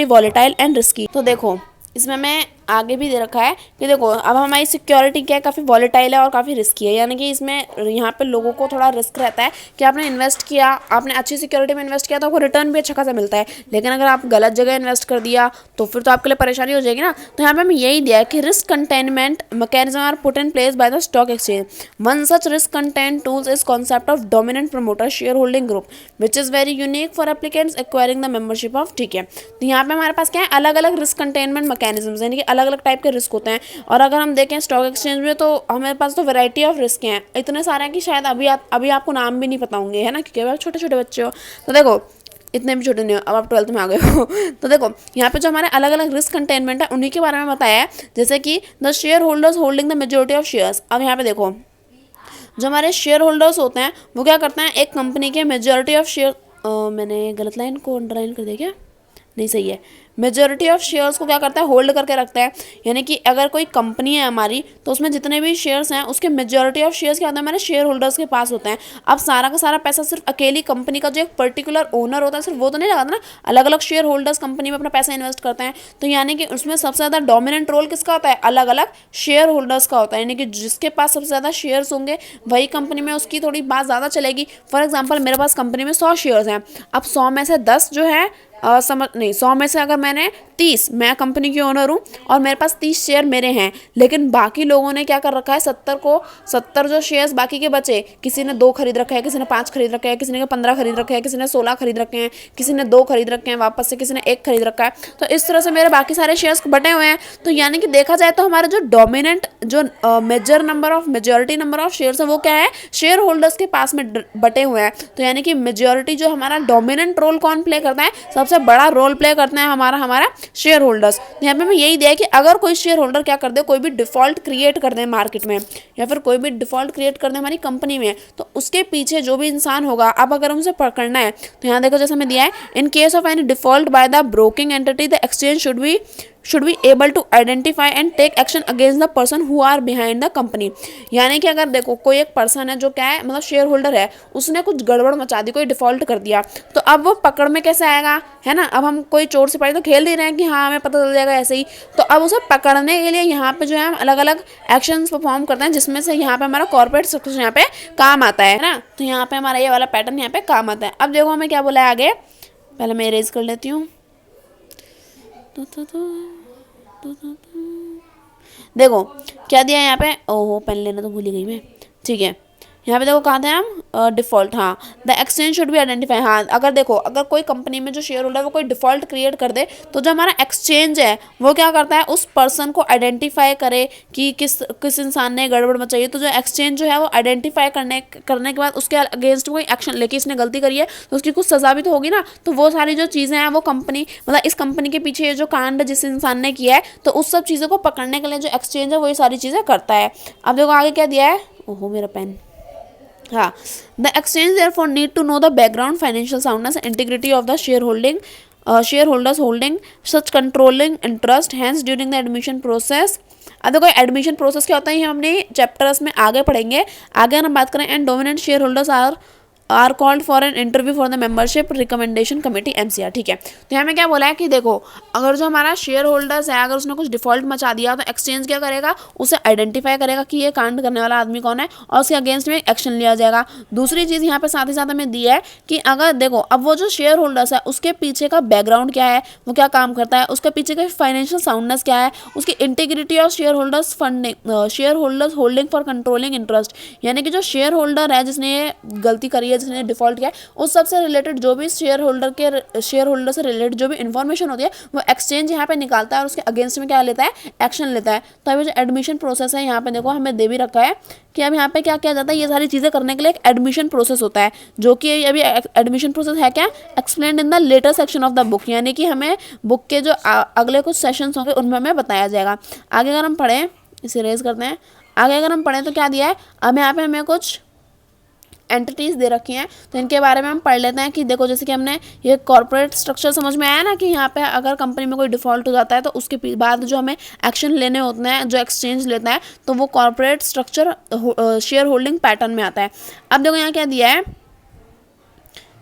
volatile and risky. तो देखो इसमें मैं आगे भी दे रखा है कि देखो अब हमारी सिक्योरिटी क्या है, काफ़ी वॉलेटाइल है और काफ़ी रिस्की है, यानी कि इसमें यहाँ पे लोगों को थोड़ा रिस्क रहता है कि आपने इन्वेस्ट किया, आपने अच्छी सिक्योरिटी में इन्वेस्ट किया तो आपको रिटर्न भी अच्छा खासा मिलता है, लेकिन अगर आप गलत जगह इन्वेस्ट कर दिया तो फिर तो आपके लिए परेशानी हो जाएगी ना। तो यहाँ पे हमें यही दिया है कि risk containment mechanism are put in place by the stock exchange. One such risk content tools is concept of dominant promoter share holding group which is very unique for applicants acquiring the membership of. ठीक है, तो यहाँ पे हमारे पास क्या है, अलग अलग रिस्क कंटेनमेंट मैकेनिज्म, यानी कि अलग अलग टाइप के रिस्क होते हैं। और अगर हम देखें स्टॉक एक्सचेंज में तो हमारे पास तो वैरायटी ऑफ रिस्क हैं, इतने सारे हैं कि शायद अभी आपको नाम भी नहीं पता होंगे, है ना, क्योंकि आप छोटे छोटे बच्चे हो। तो देखो इतने भी छोटे नहीं हो, अब आप 12th में आ गए हो। तो देखो यहाँ पे जो हमारे अलग अलग रिस्क कंटेनमेंट है उन्हीं के बारे में बताया है, जैसे कि the share holders holding the majority of shares. अब यहाँ पे देखो जो हमारे शेयर होल्डर्स होते हैं वो क्या करते हैं, एक कंपनी के मेजोरिटी ऑफ शेयर, मैंने गलत लाइन को अंडरलाइन कर दिया क्या, नहीं सही है। मेजॉरिटी ऑफ शेयर्स को क्या करता है, होल्ड करके रखता है। यानी कि अगर कोई कंपनी है हमारी तो उसमें जितने भी शेयर्स हैं उसके मेजॉरिटी ऑफ शेयर्स क्या होता है, हमारे शेयर होल्डर्स के पास होते हैं। अब सारा का सारा पैसा सिर्फ अकेली कंपनी का जो एक पर्टिकुलर ओनर होता है सिर्फ वो तो नहीं लगाता ना, अलग अलग शेयर होल्डर्स कंपनी में अपना पैसा इन्वेस्ट करते हैं। तो यानी कि उसमें सबसे ज़्यादा डोमिनेंट रोल किसका होता है, अलग अलग शेयर होल्डर्स का होता है। यानी कि जिसके पास सबसे ज़्यादा शेयर्स होंगे वही कंपनी में उसकी थोड़ी बात ज़्यादा चलेगी। फॉर एग्जाम्पल मेरे पास कंपनी में 100 शेयर्स हैं, अब 100 में से 10 जो है समझ नहीं, 100 में से अगर मैंने 30, मैं कंपनी की ओनर हूँ और मेरे पास 30 शेयर मेरे हैं, लेकिन बाकी लोगों ने क्या कर रखा है, 70 जो शेयर्स बाकी के बचे, किसी ने 2 खरीद रखे हैं, किसी ने 5 खरीद रखे हैं, किसी ने 15 खरीद रखे हैं, किसी ने 16 खरीद रखे हैं, किसी ने 2 खरीद रखे हैं वापस से, किसी ने 1 खरीद रखा है। तो इस तरह से मेरे बाकी सारे शेयर्स बटे हुए हैं। तो यानी कि देखा जाए तो हमारे जो डोमिनेंट जो मेजॉरिटी नंबर ऑफ शेयर्स है वो क्या है, शेयर होल्डर्स के पास में बटे हुए हैं। तो यानी कि मेजॉरिटी जो हमारा डोमिनेंट रोल कौन प्ले करता है, सबसे बड़ा रोल प्ले करते हैं हमारा शेयर होल्डर्स। यहाँ पे मैं यही दिया है कि अगर कोई शेयर होल्डर क्या कर दे, कोई भी डिफॉल्ट क्रिएट कर दे मार्केट में या फिर कोई भी डिफॉल्ट क्रिएट कर दे हमारी कंपनी में, तो उसके पीछे जो भी इंसान होगा, अब अगर उनसे पकड़ना है तो यहाँ देखो जैसे मैं दिया है, in case of any default by the broking entity the exchange should be able to identify and take action against the person who are behind the company. यानी कि अगर देखो कोई एक पर्सन है जो क्या है, मतलब शेयर होल्डर है, उसने कुछ गड़बड़ मचा दी, कोई डिफॉल्ट कर दिया, तो अब वो पकड़ में कैसे आएगा, है ना। अब हम कोई चोर सिपाही तो खेल नहीं रहे हैं कि हाँ हमें पता चल जाएगा ऐसे ही। तो अब उसे पकड़ने के लिए यहाँ पे जो है हम अलग अलग एक्शंस परफॉर्म करते हैं, जिसमें से यहाँ पे हमारा कॉर्पोरेट स्ट्रक्चर यहाँ पे काम आता है ना। तो यहाँ पे हमारा ये वाला पैटर्न यहाँ पे काम आता है। अब देखो हमें क्या बोला है आगे, पहले मैं इरेज कर लेती हूँ। देखो क्या दिया है यहाँ पे, ओहो पेन लेना तो भूल ही गई मैं, ठीक है। यहाँ पे देखो कहाँ थे हम, डिफॉल्ट, हाँ, the exchange should B identify. हाँ अगर देखो अगर कोई कंपनी में जो शेयर होल्डर है वो कोई डिफॉल्ट क्रिएट कर दे, तो जो हमारा एक्सचेंज है वो क्या करता है, उस पर्सन को आइडेंटिफाई करे कि किस इंसान ने गड़बड़ मचाई। तो जो एक्सचेंज जो है वो आइडेंटिफाई करने के बाद उसके अगेंस्ट कोई एक्शन लेके इसने गलती करी है तो उसकी कुछ सजा भी तो होगी ना। तो वो सारी जो चीज़ें हैं वो कंपनी, मतलब इस कंपनी के पीछे जो कांड जिस इंसान ने किया है, तो उस सब चीज़ों को पकड़ने के लिए जो एक्सचेंज है वो ये सारी चीज़ें करता है। अब देखो आगे क्या दिया है, ओहो मेरा पेन, हाँ, the exchange therefore need to know the background financial soundness and integrity of the shareholders holding such controlling interest, hence during the admission process। अब देखो एडमिशन प्रोसेस क्या होता है ये हमने चैप्टर्स में आगे पढ़ेंगे। आगे हम बात करें, and dominant share holders are called for an interview for the membership recommendation committee MCR, ठीक है। तो यहाँ में क्या बोला है कि देखो अगर जो हमारा शेयर होल्डर्स है अगर उसने कुछ डिफॉल्ट मचा दिया तो एक्सचेंज क्या करेगा, उसे आइडेंटिफाई करेगा कि ये कांड करने वाला आदमी कौन है और उसके अगेंस्ट में एक्शन लिया जाएगा। दूसरी चीज़ यहाँ पे साथ ही साथ हमें दी है कि अगर देखो अब वो जो शेयर होल्डर्स है उसके पीछे का बैकग्राउंड क्या है, वो क्या काम करता है, उसके पीछे का फाइनेंशियल साउंडनेस क्या है, उसकी integrity of share holders holding for controlling interest. यानी कि जो शेयर होल्डर है जिसने ये गलती करी है, जिसने डिफॉल्ट किया, उस सबसे रिलेटेड जो भी शेयर होल्डर से रिलेटेड जो भी इन्फॉर्मेशन होती है वो एक्सचेंज यहाँ पे निकालता है और उसके अगेंस्ट में क्या लेता है, एक्शन लेता है। तो अभी जो एडमिशन प्रोसेस है यहाँ पे देखो हमें दे भी रखा है कि अब यहाँ पे क्या किया जाता है, ये सारी चीज़ें करने के लिए एक एडमिशन प्रोसेस होता है, जो कि अभी एडमिशन प्रोसेस है क्या, explained in the latter section of the book. यानी कि हमें बुक के जो अगले कुछ सेशंस होंगे उनमें हमें बताया जाएगा। आगे अगर हम पढ़ें, इसे रेज करते हैं, आगे अगर हम पढ़ें तो क्या दिया है, अब यहाँ पे हमें कुछ एंटिटीज़ दे रखी हैं तो इनके बारे में हम पढ़ लेते हैं। कि देखो जैसे कि हमने ये कॉर्पोरेट स्ट्रक्चर समझ में आया ना, कि यहाँ पे अगर कंपनी में कोई डिफॉल्ट हो जाता है तो उसके बाद जो हमें एक्शन लेने होते हैं, जो एक्सचेंज लेता है, तो वो corporate structure share holding pattern में आता है। अब देखो यहाँ क्या दिया है,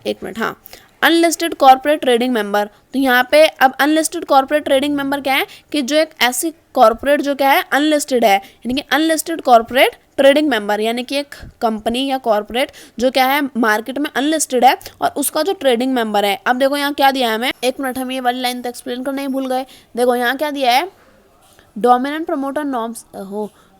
एक मिनट, हाँ, अनलिस्टेड कॉर्पोरेट ट्रेडिंग मेंबर। तो यहाँ पे अब अनलिस्टेड कॉर्पोरेट ट्रेडिंग मेंबर क्या है कि जो एक ऐसी कॉर्पोरेट जो क्या है अनलिस्टेड है, यानी कि अनलिस्टेड कॉर्पोरेट ट्रेडिंग मेंबर, यानी कि एक कंपनी या कॉर्पोरेट जो क्या है मार्केट में अनलिस्टेड है और उसका जो ट्रेडिंग मेंबर है। अब देखो यहाँ क्या दिया है हमें, एक मिनट, हम ये वाली लाइन तो एक्सप्लेन करना ही भूल गए। देखो यहाँ क्या दिया है, dominant promoter norms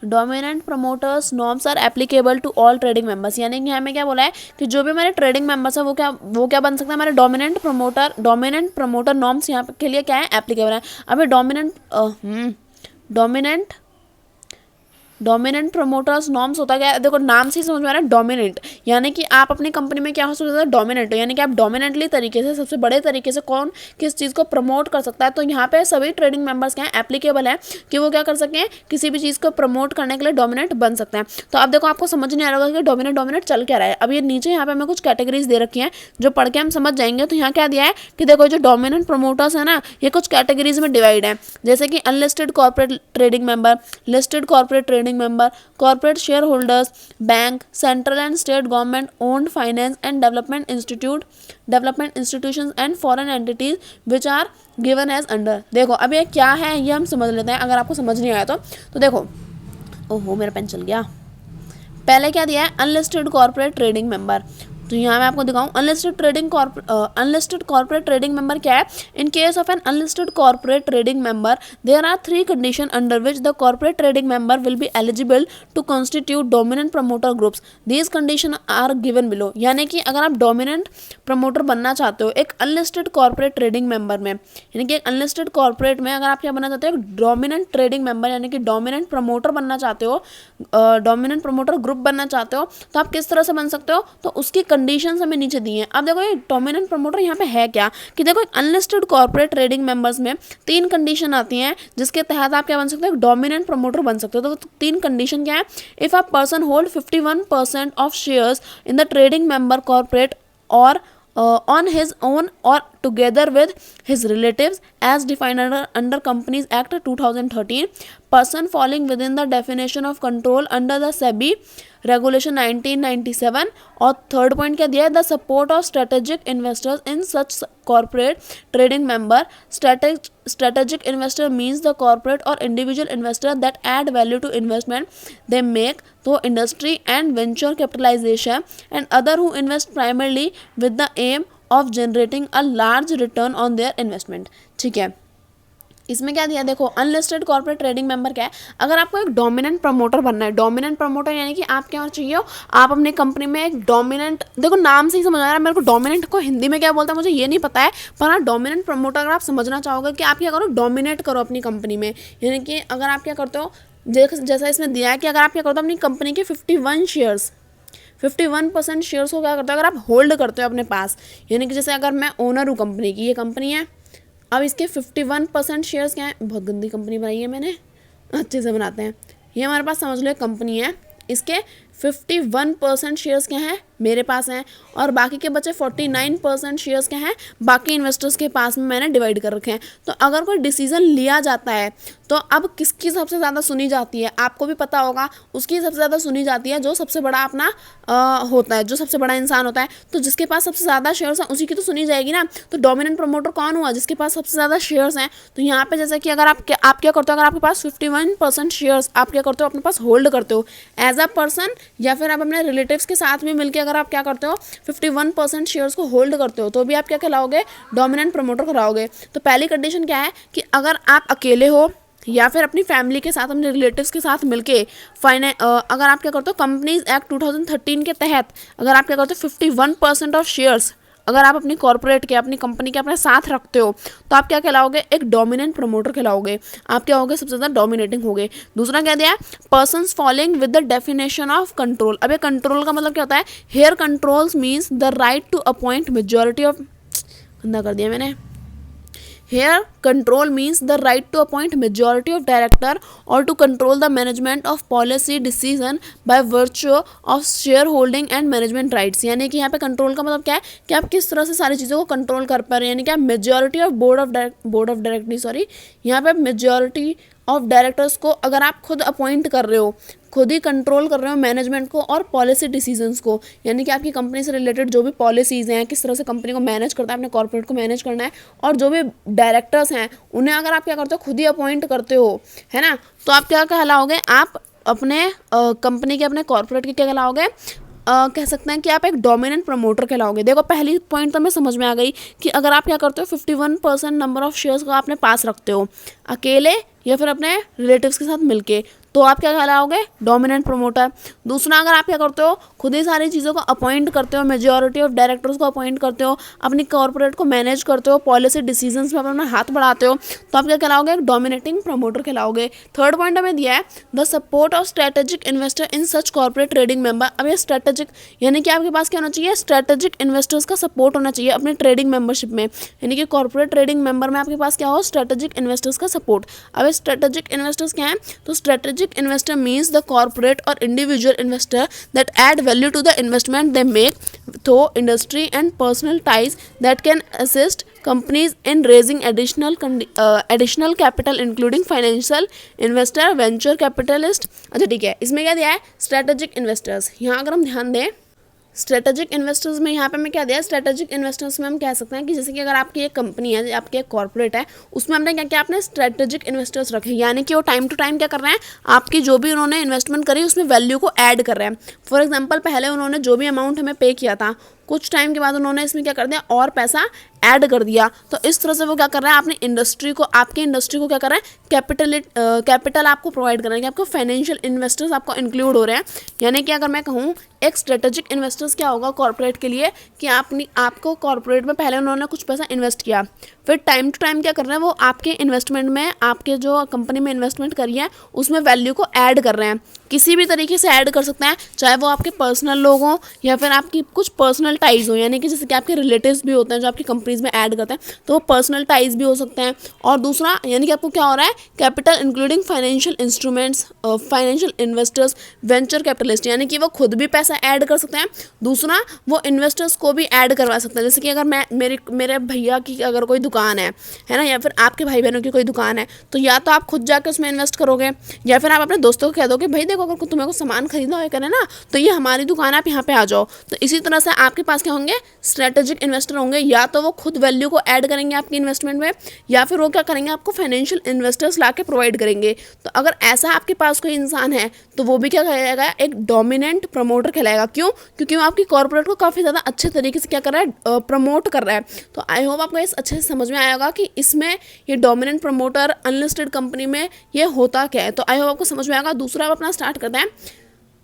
dominant promoters norms are applicable to all trading members. यानी कि हमें क्या बोला है कि जो भी हमारे ट्रेडिंग मेंबर्स है वो क्या बन सकता है, हमारे डोमिनेंट प्रमोटर नॉर्म्स यहाँ के लिए क्या है, एप्लीकेबल है। अभी डोमिनेंट डोमिनेंट प्रमोटर्स नॉर्म्स होता क्या है, देखो नाम से ही समझ में आ रहा है डोमिनेंट, यानी कि आप अपनी कंपनी में क्या हो सकता है डोमिनेंट, यानी कि आप डोमिनेंटली तरीके से सबसे बड़े तरीके से कौन किस चीज़ को प्रमोट कर सकता है। तो यहाँ पे सभी ट्रेडिंग मेंबर्स क्या है एप्लीकेबल है कि वो क्या कर सकें, किसी भी चीज़ को प्रमोट करने के लिए डोमिनेंट बन सकते हैं। तो अब देखो आपको समझ नहीं आ रहा होगा कि डोमिनेंट चल क्या रहा है। अब ये नीचे यहाँ पे हमें कुछ कैटेगरीज दे रखी हैं जो पढ़ के हम समझ जाएंगे। तो यहाँ क्या दिया है कि देखो जो डोमिनेंट प्रमोटर्स है ना, ये कुछ कैटेगरीज में डिवाइड है, जैसे कि unlisted corporate trading member, listed corporate trading member, corporate share holders, bank, central and state government owned finance and development institutions and foreign entities which are given as under. देखो अब ये क्या है ये हम समझ लेते हैं, अगर आपको समझ नहीं आया तो देखो, ओहो मेरा पेन चल गया। पहले क्या दिया है, अनलिस्टेड कॉर्पोरेट ट्रेडिंग मेंबर। तो यहाँ मैं आपको दिखाऊं अनलिस्टेड कॉर्पोरेट ट्रेडिंग मेंबर क्या है। In case of an unlisted corporate trading member there are 3 condition under which the corporate trading member will be eligible to constitute dominant promoter groups. These condition are given below. यानी कि अगर आप dominant promoter बनना चाहते हो एक unlisted corporate trading member में, यानी कि एक अनलिस्टेड कॉर्पोरेट में अगर आप क्या बनना चाहते हो, एक डोमिनेंट ट्रेडिंग मेंबर यानी कि डोमिनेंट प्रमोटर बनना चाहते हो, डोमिनेंट प्रमोटर ग्रुप बनना चाहते हो, तो आप किस तरह से बन सकते हो। तो उसकी कंडीशंस हमें नीचे दी हैं। अब देखो ये डोमिनेंट प्रमोटर यहाँ पे है क्या, कि देखो एक अनलिस्टेड कॉर्पोरेट ट्रेडिंग मेंबर्स में 3 कंडीशन आती हैं जिसके तहत आप क्या बन सकते हो, डोमिनेंट प्रमोटर बन सकते हो। तो 3 कंडीशन क्या है, if a person hold 51% of shares in the trading member corporate और on his own or together with his relatives as defined under Companies Act 2013, person falling within the definition of control under the SEBI Regulation 1997। और third point क्या दिया है, the support of strategic investors in such corporate trading member. Strategic investor means the corporate और individual investor that add value to investment they make to industry and venture capitalisation and other who invest primarily with the aim of generating a large return on their investment. ठीक है, इसमें क्या दिया, देखो unlisted corporate trading member क्या है, अगर आपको एक डोमिनेंट प्रमोटर बनना है, डोमिनेंट प्रमोटर यानी कि आप क्या होना चाहिए हो, आप अपनी कंपनी में एक डोमिनेंट, देखो नाम से ही समझ आ रहा है मेरे को डोमिनेंट को हिंदी में क्या बोलता है मुझे ये नहीं पता है, पर हाँ डोमिनेंट प्रमोटर अगर आप समझना चाहोगे कि आप क्या करो, डोमिनेट करो अपनी कंपनी में। यानी कि अगर आप क्या करते हो, जैसा इसमें दिया है कि अगर आप क्या करते हो अपनी कंपनी के 51% शेयर्स को क्या करते हो, अगर आप होल्ड करते हो अपने पास, यानी कि जैसे अगर मैं ओनर हूँ कंपनी की, ये कंपनी है, अब इसके 51% शेयर्स क्या है, बहुत गंदी कंपनी बनाई है मैंने, अच्छे से बनाते हैं, ये हमारे पास समझ लो एक कंपनी है, इसके 51% शेयर्स क्या हैं मेरे पास हैं, और बाकी के बचे 49% शेयर्स क्या हैं बाकी इन्वेस्टर्स के पास में मैंने डिवाइड कर रखे हैं। तो अगर कोई डिसीजन लिया जाता है तो अब किसकी सबसे ज़्यादा सुनी जाती है, आपको भी पता होगा, उसकी सबसे ज़्यादा सुनी जाती है जो सबसे बड़ा अपना होता है, जो सबसे बड़ा इंसान होता है। तो जिसके पास सबसे ज़्यादा शेयर्स हैं उसी की तो सुनी जाएगी ना। तो डोमिनेंट प्रमोटर कौन हुआ, जिसके पास सबसे ज़्यादा शेयर्स हैं। तो यहाँ पे जैसे कि अगर आप क्या करते हो, अगर आपके पास 51% शेयर्स आप क्या करते हो अपने पास होल्ड करते हो एज अ पर्सन, या फिर आप अपने रिलेटिव्स के साथ में मिलकर अगर आप क्या करते हो 51% शेयर्स को होल्ड करते हो, तो भी आप क्या कहलाओगे, डोमिनेंट प्रमोटर कहलाओगे। तो पहली कंडीशन क्या है कि अगर आप अकेले हो या फिर अपनी फैमिली के साथ, अपने रिलेटिव्स के साथ मिलके अगर आप क्या करते हो कंपनीज एक्ट 2013 के तहत अगर आप क्या करते हो 51% ऑफ शेयर्स अगर आप अपनी कॉर्पोरेट के, अपनी कंपनी के अपने साथ रखते हो, तो आप क्या कहलाओगे, एक डोमिनेंट प्रमोटर कहलाओगे। आप क्या होगे, सबसे ज़्यादा डोमिनेटिंग होगे। दूसरा क्या दिया है, persons following with the definition of control. अब ये कंट्रोल का मतलब क्या होता है, here controls means the right to appoint majority of, गंदा कर दिया मैंने, Here, control means the right to appoint majority of director or to control the management of policy decision by virtue of shareholding and management rights। यानी कि यहाँ पे control का मतलब क्या है कि आप किस तरह से सारी चीज़ों को कंट्रोल कर पा रहे हैं, यानी कि आप majority of board of directory यहाँ पे मेजॉरिटी ऑफ डायरेक्टर्स को अगर आप खुद अपॉइंट कर रहे हो, खुद ही कंट्रोल कर रहे हो मैनेजमेंट को और पॉलिसी डिसीजंस को, यानी कि आपकी कंपनी से रिलेटेड जो भी पॉलिसीज़ हैं, किस तरह से कंपनी को मैनेज करता है, अपने कॉर्पोरेट को मैनेज करना है, और जो भी डायरेक्टर्स हैं उन्हें अगर आप क्या करते हो खुद ही अपॉइंट करते हो, है ना, तो आप क्या कहलाओगे, आप अपने कंपनी के, अपने कॉर्पोरेट के क्या कहलाओगे, कह सकते हैं कि आप एक डोमिनेंट प्रमोटर कहलाओगे। देखो पहली पॉइंट तो हमें समझ में आ गई कि अगर आप क्या करते हो 51% नंबर ऑफ शेयर्स को अपने पास रखते हो अकेले या फिर अपने रिलेटिव्स के साथ मिलके, तो आप क्या कहलाओगे, डोमिनेंट प्रमोटर। दूसरा, अगर आप क्या करते हो, खुद ही सारी चीज़ों को अपॉइंट करते हो, मेजॉरिटी ऑफ डायरेक्टर्स को अपॉइंट करते हो, अपनी कॉर्पोरेट को मैनेज करते हो, पॉलिसी डिसीजंस में अपना हाथ बढ़ाते हो, तो आप क्या कहलाओगे, एक डोमिनेटिंग प्रमोटर कहलाओगे। थर्ड पॉइंट हमें दिया है the support of strategic investor in such corporate trading member. अब ये स्ट्रेटेजिक यानी कि आपके पास क्या होना चाहिए, स्ट्रेटेजिक इन्वेस्टर्स का सपोर्ट होना चाहिए अपने ट्रेडिंग मेंबरशिप में, यानी कि कॉर्पोरेट ट्रेडिंग मेंबर में आपके पास क्या हो, स्ट्रेटेजिक इन्वेस्टर्स का सपोर्ट। अब स्ट्रेटेजिक इन्वेस्टर्स क्या है, तो strategic investor means the corporate और individual investor that add value to the investment they make through industry and personal ties that can assist companies in raising additional capital including financial investor, venture capitalist। अच्छा ठीक है, इसमें क्या दिया है, strategic investors. यहाँ अगर हम ध्यान दें स्ट्रेटेजिक इन्वेस्टर्स में, यहाँ पे हमें क्या दिया है, स्ट्रेटेजिक इन्वेस्टर्स में हम कह सकते हैं कि जैसे कि अगर आपकी एक कंपनी है, आपकी एक कॉर्पोरेट है, उसमें हमने क्या किया, आपने स्ट्रेटेजिक इन्वेस्टर्स रखे, यानी कि वो टाइम टू टाइम क्या कर रहे हैं, आपकी जो भी उन्होंने इन्वेस्टमेंट करी उसमें वैल्यू को ऐड कर रहे हैं। फॉर एग्जाम्पल, पहले उन्होंने जो भी अमाउंट हमें पे किया था, कुछ टाइम के बाद उन्होंने इसमें क्या कर दिया, और पैसा ऐड कर दिया। तो इस तरह से वो क्या कर रहे हैं, अपनी इंडस्ट्री को, आपकी इंडस्ट्री को क्या कर रहे हैं, कैपिटल आपको प्रोवाइड कर रहे हैं, कि आपको फाइनेंशियल इन्वेस्टर्स आपको इंक्लूड हो रहे हैं। यानी कि अगर मैं कहूँ एक स्ट्रेटेजिक इन्वेस्टर्स क्या होगा कॉर्पोरेट के लिए, कि आपको कॉर्पोरेट में पहले उन्होंने कुछ पैसा इन्वेस्ट किया, फिर टाइम टू टाइम क्या कर रहे हैं, वो आपके इन्वेस्टमेंट में, आपके जो कंपनी में इन्वेस्टमेंट करी है उसमें वैल्यू को ऐड कर रहे हैं, किसी भी तरीके से ऐड कर सकते हैं, चाहे वो आपके पर्सनल लोग हों या फिर आपकी कुछ पर्सनल टाइज हो, यानी कि जैसे कि आपके रिलेटिव्स भी होते हैं जो आपकी कंपनीज में ऐड करते हैं, तो वो पर्सनल टाइज भी हो सकते हैं। और दूसरा, यानी कि आपको क्या हो रहा है, capital including financial instruments, financial investors, venture capitalist, यानी कि वो खुद भी पैसा ऐड कर सकते हैं, दूसरा वो इन्वेस्टर्स को भी ऐड करवा सकते हैं। जैसे कि अगर मैं मेरे भैया की अगर कोई दुकान है ना, या फिर आपके भाई बहनों की कोई दुकान है, तो या तो आप खुद जाकर उसमें इन्वेस्ट करोगे, या फिर आप अपने दोस्तों को कह दोगे, भाई देखो अगर तुम्हें को सामान खरीदना हो करे ना, तो ये हमारी दुकान है, आप यहाँ पे आ जाओ। तो इसी तरह से आपके पास क्या होंगे, स्ट्रेटेजिक इन्वेस्टर होंगे, या तो वो खुद वैल्यू को ऐड करेंगे आपकी इन्वेस्टमेंट में, या फिर वो क्या करेंगे, आपको फाइनेंशियल इन्वेस्टर्स ला के प्रोवाइड करेंगे। तो अगर ऐसा आपके पास कोई इंसान है, तो वो भी क्या कहलाएगा, एक डोमिनेंट प्रमोटर कहलाएगा। क्यों? क्योंकि वो आपकी कॉर्पोरेट को काफ़ी ज़्यादा अच्छे तरीके से क्या कर रहा है, प्रमोट कर रहा है। तो आई होप आपको इस अच्छे से समझ में आया होगा कि इसमें ये डोमिनेंट प्रमोटर अनलिस्टेड कंपनी में ये होता क्या है। तो आई होप आपको समझ में आएगा। दूसरा आप अपना स्टार्ट करते हैं।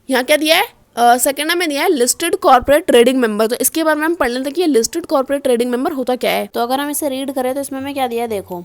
यहाँ क्या दिया है, सेकेंड में दिया है लिस्टेड कॉर्पोरेट ट्रेडिंग मेंबर। तो इसके बारे में हम पढ़ लेते हैं कि ये लिस्टेड कॉर्पोरेट ट्रेडिंग मेंबर होता क्या है। तो अगर हम इसे रीड करें तो इसमें हमें क्या दिया है, देखो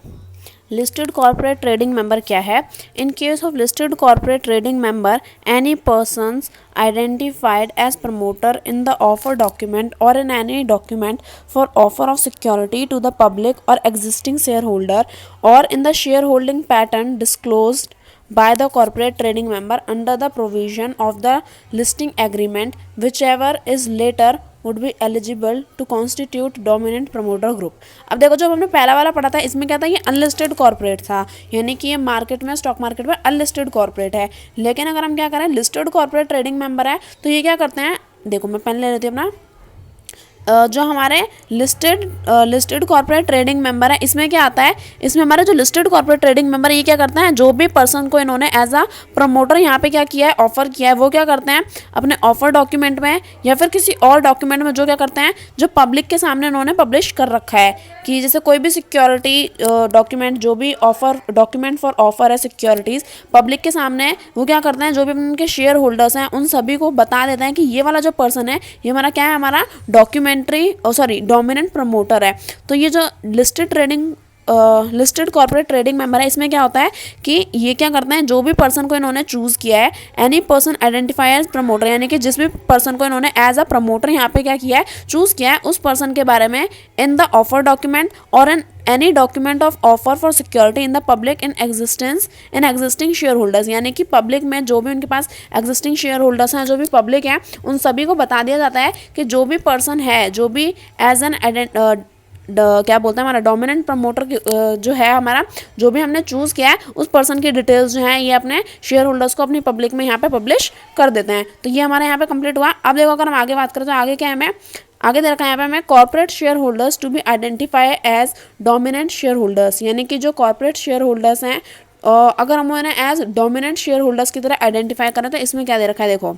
लिस्टेड कॉर्पोरेट ट्रेडिंग मेंबर क्या है। In case of listed corporate trading member, any persons identified as promoter in the offer document or in any document for offer of security to the public or existing shareholder or in the shareholding pattern disclosed by the corporate trading member under the provision of the listing agreement, whichever is later would be eligible to constitute dominant promoter group। अब देखो, जब हमने पहला वाला पढ़ा था इसमें क्या था, ये अनलिस्टेड कॉर्पोरेट था, यानी कि ये मार्केट में, स्टॉक मार्केट में अनलिस्टेड कॉर्पोरेट है। लेकिन अगर हम क्या करें, लिस्टेड कॉर्पोरेट ट्रेडिंग मेंबर है, तो ये क्या करते हैं, देखो मैं पेन ले लेती हूँ अपना। जो हमारे लिस्टेड कॉर्पोरेट ट्रेडिंग मेंबर है, इसमें क्या आता है, इसमें हमारे जो लिस्टेड कॉर्पोरेट ट्रेडिंग मेंबर ये क्या करते हैं, जो भी पर्सन को इन्होंने एज अ प्रमोटर यहाँ पे क्या किया है, ऑफर किया है, वो क्या करते हैं अपने ऑफर डॉक्यूमेंट में या फिर किसी और डॉक्यूमेंट में, जो क्या करते हैं, जो पब्लिक के सामने इन्होंने पब्लिश कर रखा है, कि जैसे कोई भी सिक्योरिटी डॉक्यूमेंट, जो भी ऑफर डॉक्यूमेंट फॉर ऑफर है सिक्योरिटीज़, पब्लिक के सामने वो क्या करते हैं, जो भी उनके शेयर होल्डर्स हैं उन सभी को बता देते हैं कि ये वाला जो पर्सन है, ये हमारा क्या है, हमारा डोमिनेंट प्रमोटर है। तो ये जो लिस्टेड कॉर्पोरेट ट्रेडिंग मेंबर है, इसमें क्या होता है कि ये क्या करते हैं, जो भी पर्सन को इन्होंने चूज़ किया है, any person identify as promoter, यानी कि जिस भी पर्सन को इन्होंने एज अ प्रमोटर यहाँ पे क्या किया है, चूज़ किया है, उस पर्सन के बारे में इन द ऑफर डॉक्यूमेंट और in any document of offer for security in the public in existing share holders, यानी कि पब्लिक में जो भी उनके पास एग्जिस्टिंग शेयर होल्डर्स हैं, जो भी पब्लिक हैं, उन सभी को बता दिया जाता है कि जो भी पर्सन है, जो भी एज एन क्या बोलते हैं, हमारा डोमिनेंट प्रमोटर जो है, हमारा जो भी हमने चूज़ किया है, उस पर्सन की डिटेल्स जो हैं ये अपने शेयर होल्डर्स को अपनी पब्लिक में यहाँ पे पब्लिश कर देते हैं। तो ये हमारे यहाँ पे कंप्लीट हुआ। अब देखो, अगर हम आगे बात करें तो आगे क्या है, हमें आगे दे रखा है यहाँ पे हमें corporate share holders to be identify as dominant share holders, यानी कि जो कॉर्पोरेट शेयर होल्डर्स हैं, अगर हम उन्हें एज डोमिनेंट शेयर होल्डर्स की तरह आइडेंटिफाई करें तो इसमें क्या दे रखा है, देखो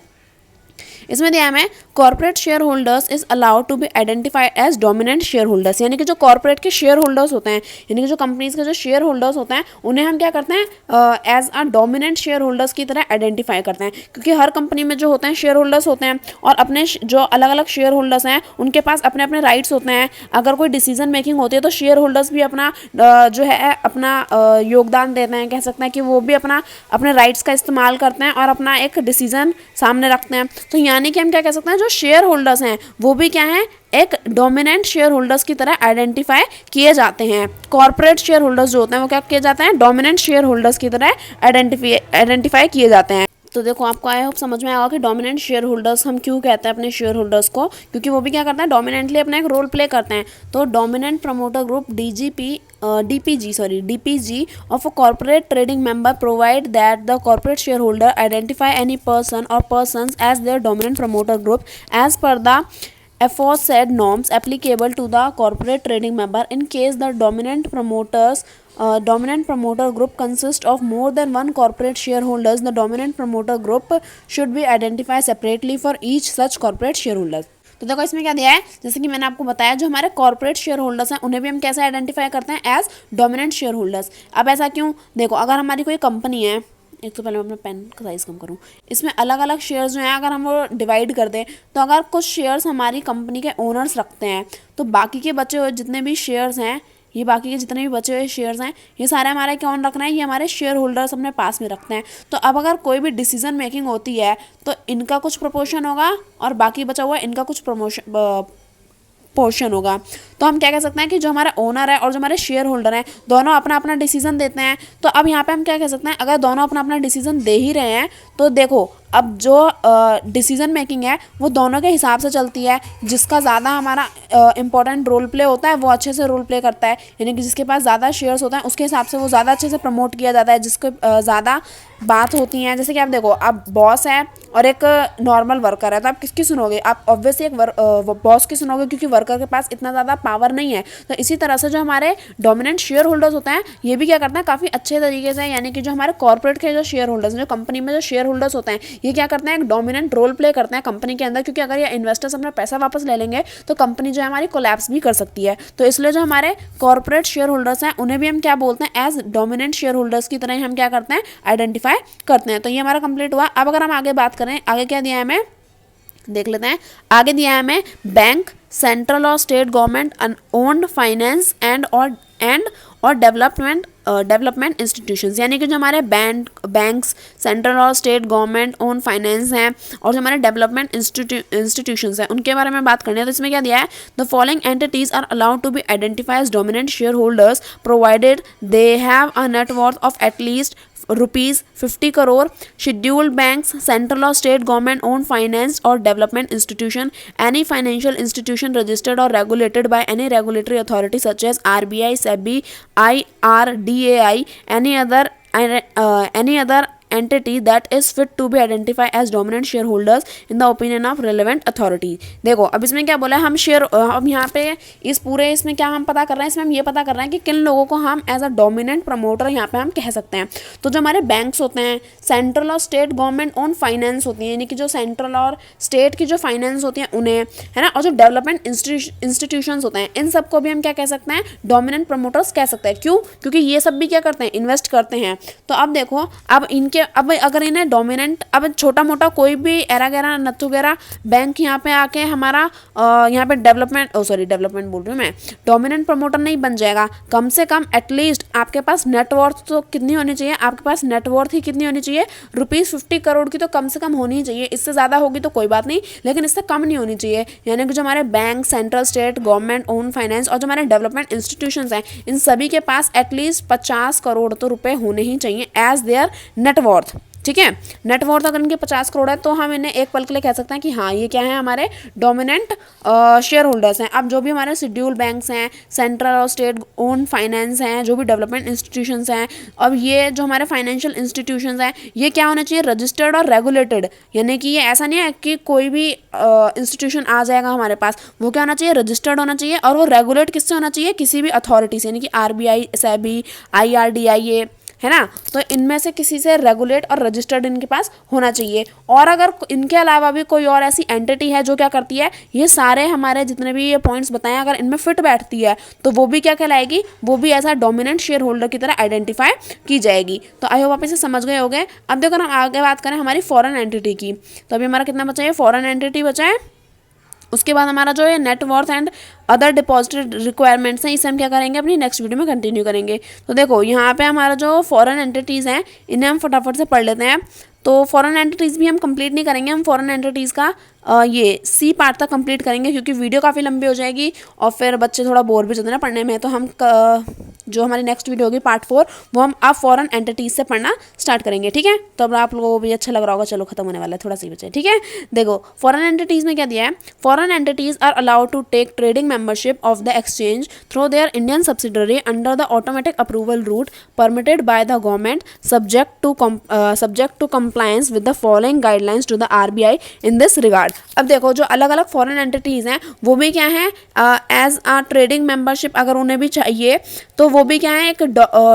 इसमें दिया है corporate share holders is allowed to be identified as dominant share holders, यानी कि जो कॉर्पोरेट के शेयर होल्डर्स होते हैं, यानी कि जो कंपनीज के जो शेयर होल्डर्स होते हैं उन्हें हम क्या करते हैं as a dominant share holders की तरह आइडेंटिफाई करते हैं, क्योंकि हर कंपनी में जो होते हैं शेयर होल्डर्स होते हैं और अपने जो अलग अलग शेयर होल्डर्स हैं उनके पास अपने अपने राइट्स होते हैं। अगर कोई डिसीजन मेकिंग होती है तो शेयर होल्डर्स भी अपना जो है अपना योगदान देते हैं, कह सकते हैं कि वो भी अपना अपने राइट्स का इस्तेमाल करते हैं और अपना एक डिसीजन सामने रखते हैं। तो यानी कि हम क्या कह सकते हैं, जो शेयर होल्डर्स हैं वो भी क्या हैं, एक डोमिनेंट शेयर होल्डर्स की तरह आइडेंटिफाई किए जाते हैं। कॉर्पोरेट शेयर होल्डर्स जो होते हैं वो क्या किए जाते हैं, डोमिनेंट शेयर होल्डर्स की तरह आइडेंटिफाई किए जाते हैं। तो देखो आपको आई होप समझ में आएगा कि डोमिनेंट शेयर होल्डर्स हम क्यों कहते हैं अपने शेयर होल्डर्स को, क्योंकि वो भी क्या करते हैं, डोमिनेंटली अपना एक रोल प्ले करते हैं। तो dominant promoter group DPG of a corporate trading member provide that the corporate shareholder identify any person or persons as their dominant promoter group as per the aforesaid norms applicable to the corporate trading member. In case the dominant promoter group consists of more than one corporate shareholders, the dominant promoter group should be identified separately for each such corporate shareholders. तो देखो इसमें क्या दिया है, जैसे कि मैंने आपको बताया जो हमारे कॉर्पोरेट शेयर होल्डर्स हैं उन्हें भी हम कैसे आइडेंटिफाई करते हैं, एज डोमिनेंट शेयर होल्डर्स। अब ऐसा क्यों, देखो अगर हमारी कोई कंपनी है, एक तो पहले मैं अपना पेन का साइज़ कम करूँ, इसमें अलग अलग शेयर्स जो हैं अगर हम वो डिवाइड कर दें तो अगर कुछ शेयर्स हमारी कंपनी के ओनर्स रखते हैं तो बाकी के बचे हुए जितने भी शेयर्स हैं, ये बाकी के जितने भी बचे हुए शेयर्स हैं ये सारे हमारे कौन रखना है, ये हमारे शेयर होल्डर्स अपने पास में रखते हैं। तो अब अगर कोई भी डिसीजन मेकिंग होती है तो इनका कुछ प्रपोर्शन होगा और बाकी बचा हुआ इनका कुछ पोर्शन होगा। तो हम क्या कह सकते हैं कि जो हमारा ओनर है और जो हमारे शेयर होल्डर हैं दोनों अपना अपना डिसीजन देते हैं। तो अब यहाँ पे हम क्या कह सकते हैं, अगर दोनों अपना अपना डिसीजन दे ही रहे हैं तो देखो अब जो डिसीजन मेकिंग है वो दोनों के हिसाब से चलती है। जिसका ज़्यादा हमारा इंपॉर्टेंट रोल प्ले होता है वो अच्छे से रोल प्ले करता है, यानी कि जिसके पास ज़्यादा शेयर्स होते हैं उसके हिसाब से वो ज़्यादा अच्छे से प्रमोट किया जाता है। जिसको ज़्यादा बात होती हैं, जैसे कि आप देखो आप बॉस है और एक नॉर्मल वर्कर है, तो आप किसकी सुनोगे, आप ऑब्वियसली एक बॉस की सुनोगे क्योंकि वर्कर के पास इतना ज़्यादा पावर नहीं है। तो इसी तरह से जो हमारे डोमिनेंट शेयर होल्डर्स होते हैं ये भी क्या करते हैं काफ़ी अच्छे तरीके से, यानी कि जो हमारे कॉर्पोरेट के जो शेयर होल्डर्स, जो कंपनी में जो शेयर होल्डर्स होते हैं ये क्या करते हैं, एक डोमिनेंट रोल प्ले करते हैं कंपनी के अंदर, क्योंकि अगर ये इन्वेस्टर्स अपना पैसा वापस ले लेंगे तो कंपनी जो है हमारी कोलैप्स भी कर सकती है। तो इसलिए जो हमारे कॉर्पोरेट शेयर होल्डर्स हैं उन्हें भी हम क्या बोलते हैं, एज डोमिनेंट शेयर होल्डर्स की तरह हम क्या करते हैं, आइडेंटिफाई करते हैं। तो ये हमारा कंप्लीट हुआ। अब अगर हम आगे बात करें, आगे क्या दिया है हमें देख लेते हैं। आगे दिया है हमें बैंक, सेंट्रल और state government owned finance and और डेवलपमेंट इंस्टीट्यूशंस, यानी कि जो हमारे बैंक्स, सेंट्रल और स्टेट गवर्नमेंट ओन फाइनेंस हैं और जो हमारे डेवलपमेंट इंस्टीट्यूशंस हैं उनके बारे में बात करनी है। तो इसमें क्या दिया है, the following entities are allowed to be identify as dominant share holders provided they have a net worth of at least ₹50 crore, scheduled banks, central or state government owned finance or development institution, any financial institution registered or regulated by any regulatory authority such as RBI, SEBI, IRDAI, any other entity that is fit to be identified as dominant shareholders in the opinion of relevant authority। देखो अब इसमें क्या बोला है, हम यहाँ पे इस पूरे इसमें क्या हम पता कर रहे हैं, इसमें हम ये पता कर रहे हैं कि किन लोगों को हम एज अ डोमिनेंट प्रमोटर यहाँ पे हम कह सकते हैं। तो जो हमारे बैंक्स होते हैं, सेंट्रल और स्टेट गवर्नमेंट ओन फाइनेंस होती है, यानी कि जो सेंट्रल और स्टेट की जो फाइनेंस होती है उन्हें, है ना, और जो डेवलपमेंट इंस्टीट्यूशन होते हैं इन सबको भी हम क्या कह सकते हैं, डोमिनेंट प्रमोटर्स कह सकते हैं। क्यों, क्योंकि ये सब भी क्या करते हैं, इन्वेस्ट करते हैं। तो अब देखो अब अगर इन्हें डोमिनेंट, अब छोटा मोटा कोई भी एरा गैरा नत्थु गैरा बैंक यहाँ पे आके हमारा यहाँ पे डेवलपमेंट बोल रही हूँ मैं, डोमिनेंट प्रमोटर नहीं बन जाएगा। कम से कम एटलीस्ट आपके पास नेटवर्थ तो कितनी होनी चाहिए, आपके पास नेटवर्थ ही कितनी होनी चाहिए, ₹50 करोड़ की तो कम से कम होनी ही चाहिए। इससे ज़्यादा होगी तो कोई बात नहीं, लेकिन इससे कम नहीं होनी चाहिए। यानी कि जो हमारे bank, central, state government own finance और जो हमारे डेवलपमेंट इंस्टीट्यूशंस हैं इन सभी के पास एटलीस्ट 50 करोड़ तो रुपए होने ही चाहिए एज देयर नेटवर्थ। ठीक है, नेटवर्थ अगर इनके 50 करोड़ है तो हम इन्हें एक पल के लिए कह सकते हैं कि हाँ ये क्या है, हमारे डोमिनेंट शेयर होल्डर्स हैं। अब जो भी हमारे शेड्यूल्ड बैंक्स हैं, सेंट्रल और स्टेट ओन फाइनेंस हैं, जो भी डेवलपमेंट इंस्टीट्यूशंस हैं, अब ये जो हमारे फाइनेंशियल इंस्टीट्यूशंस हैं ये क्या होने चाहिए, रजिस्टर्ड और रेगुलेटेड। यानी कि ये ऐसा नहीं है कि कोई भी इंस्टीट्यूशन आ जाएगा हमारे पास, वो क्या होना चाहिए, रजिस्टर्ड होना चाहिए और वो रेगुलेट किससे होना चाहिए, किसी भी अथॉरिटी से, यानी कि RBI, SEBI, IRDAI, है ना। तो इनमें से किसी से रेगुलेट और रजिस्टर्ड इनके पास होना चाहिए। और अगर इनके अलावा भी कोई और ऐसी एंटिटी है जो क्या करती है, ये सारे हमारे जितने भी ये पॉइंट्स बताएं अगर इनमें फिट बैठती है तो वो भी क्या कहलाएगी, वो भी ऐसा डोमिनेंट शेयर होल्डर की तरह आइडेंटिफाई की जाएगी। तो आई होप आप इसे समझ गए होंगे। अब देखो हम आगे बात करें हमारी फॉरेन एंटिटी की, तो अभी हमारा कितना बचा है, फॉरेन एंटिटी बचा है। उसके बाद हमारा जो है net worth and other deposited requirements हैं, इसे हम क्या करेंगे अपनी नेक्स्ट वीडियो में कंटिन्यू करेंगे। तो देखो यहाँ पे हमारा जो फॉरेन एंटिटीज़ हैं इन्हें हम फटाफट से पढ़ लेते हैं। तो फॉरेन एंटिटीज़ भी हम कंप्लीट नहीं करेंगे, हम फॉरेन एंटिटीज़ का ये सी पार्ट तक कंप्लीट करेंगे क्योंकि वीडियो काफ़ी लंबी हो जाएगी और फिर बच्चे थोड़ा बोर भी हो जाते हैं ना पढ़ने में। तो हम जो हमारी नेक्स्ट वीडियो होगी पार्ट 4 वो हम आप फॉरेन एंटिटीज़ से पढ़ना स्टार्ट करेंगे, ठीक है। तो अब आप लोगों को भी अच्छा लग रहा होगा, चलो खत्म होने वाला है, थोड़ा सी बचे, ठीक है। देखो फॉरेन एंटिटीज़ में क्या दिया है, foreign entities are allowed to take trading membership of the exchange through their Indian subsidiary under the automatic approval route permitted by the government subject to compliance with the following guidelines to the RBI in this regard. अब देखो जो अलग अलग foreign entities हैं वो भी क्या है, एज आ ट्रेडिंग मेंबरशिप अगर उन्हें भी चाहिए तो वो भी क्या है, एक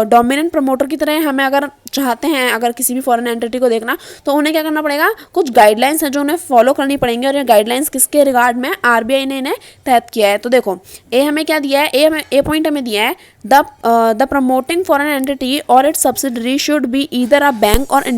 डोमिनेंट प्रमोटर की तरह हमें अगर चाहते हैं अगर किसी भी फॉरेन एंटिटी को देखना तो उन्हें क्या करना पड़ेगा, कुछ गाइडलाइंस हैं जो उन्हें फॉलो करनी पड़ेंगी। और ये गाइडलाइंस किसके रिगार्ड में, RBI ने इन्हें तहत किया है। तो देखो ए हमें क्या दिया है, ए पॉइंट हमें दिया है द प्रमोटिंग फॉरेन एंटिटी और its subsidiary should be either a bank और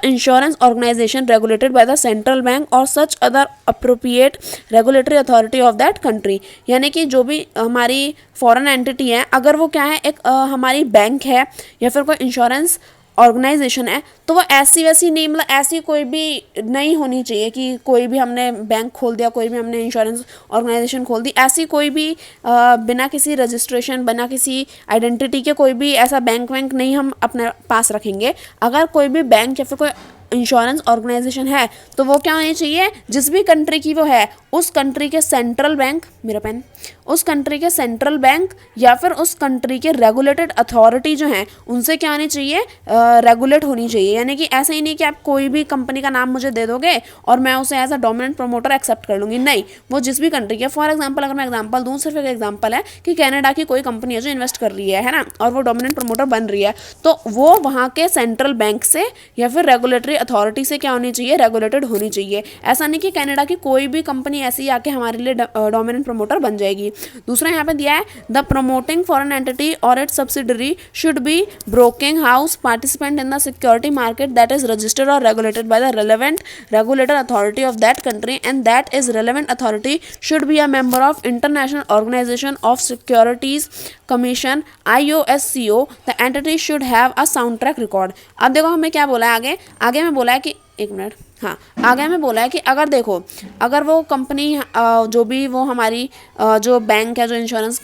insurance organisation regulated by the central bank और such other appropriate regulatory authority of that country. यानी कि जो भी हमारी फॉरेन एंटिटी है अगर वो क्या है, एक हमारी बैंक है या फिर कोई इंश्योरेंस ऑर्गेनाइजेशन है तो वो ऐसी वैसी नहीं, मतलब ऐसी कोई भी नहीं होनी चाहिए कि कोई भी हमने बैंक खोल दिया, कोई भी हमने इंश्योरेंस ऑर्गेनाइजेशन खोल दी, ऐसी कोई भी बिना किसी रजिस्ट्रेशन बिना किसी आइडेंटिटी के कोई भी ऐसा बैंक नहीं हम अपने पास रखेंगे। अगर कोई भी बैंक या फिर कोई इंश्योरेंस ऑर्गेनाइजेशन है तो वो क्या होनी चाहिए, जिस भी कंट्री की वो है उस कंट्री के सेंट्रल बैंक, मेरा पेन, उस कंट्री के सेंट्रल बैंक या फिर उस कंट्री के रेगुलेटेड अथॉरिटी जो हैं उनसे क्या होनी चाहिए, रेगुलेट होनी चाहिए। यानी कि ऐसा ही नहीं कि आप कोई भी कंपनी का नाम मुझे दे दोगे और मैं उसे as a dominant promoter accept कर लूँगी, नहीं, वो जिस भी कंट्री के, फॉर एग्जाम्पल अगर मैं एग्जाम्पल दूँ, सिर्फ एक एग्जाम्पल है कि कनाडा की कोई कंपनी है जो इन्वेस्ट कर रही है ना, और वो डोमिनेंट प्रमोटर बन रही है तो वो वहाँ के सेंट्रल बैंक से या फिर रेगुलेटरी अथॉरिटी से क्या होनी चाहिए, रेगुलेटेड होनी चाहिए। ऐसा नहीं कि कनाडा की कोई भी कंपनी ऐसी आके हमारे लिए डोमिनेंट प्रमोटर बन जाएगी। दूसरा यहाँ पे दिया है द प्रमोटिंग फॉरेन एंटिटी और its subsidiary should be broking house participant in the security market that is registered और regulated by the relevant regulator authority of that country and that is relevant authority should be a member of international organisation of securities commission IOSCO। The entity should have a sound track record. अब देखो हमें क्या बोला है, आगे में बोला है कि एक मिनट, हाँ आगे में बोला है कि अगर देखो अगर वो कंपनी जो भी वो हमारी जो बैंक है, जो इंश्योरेंस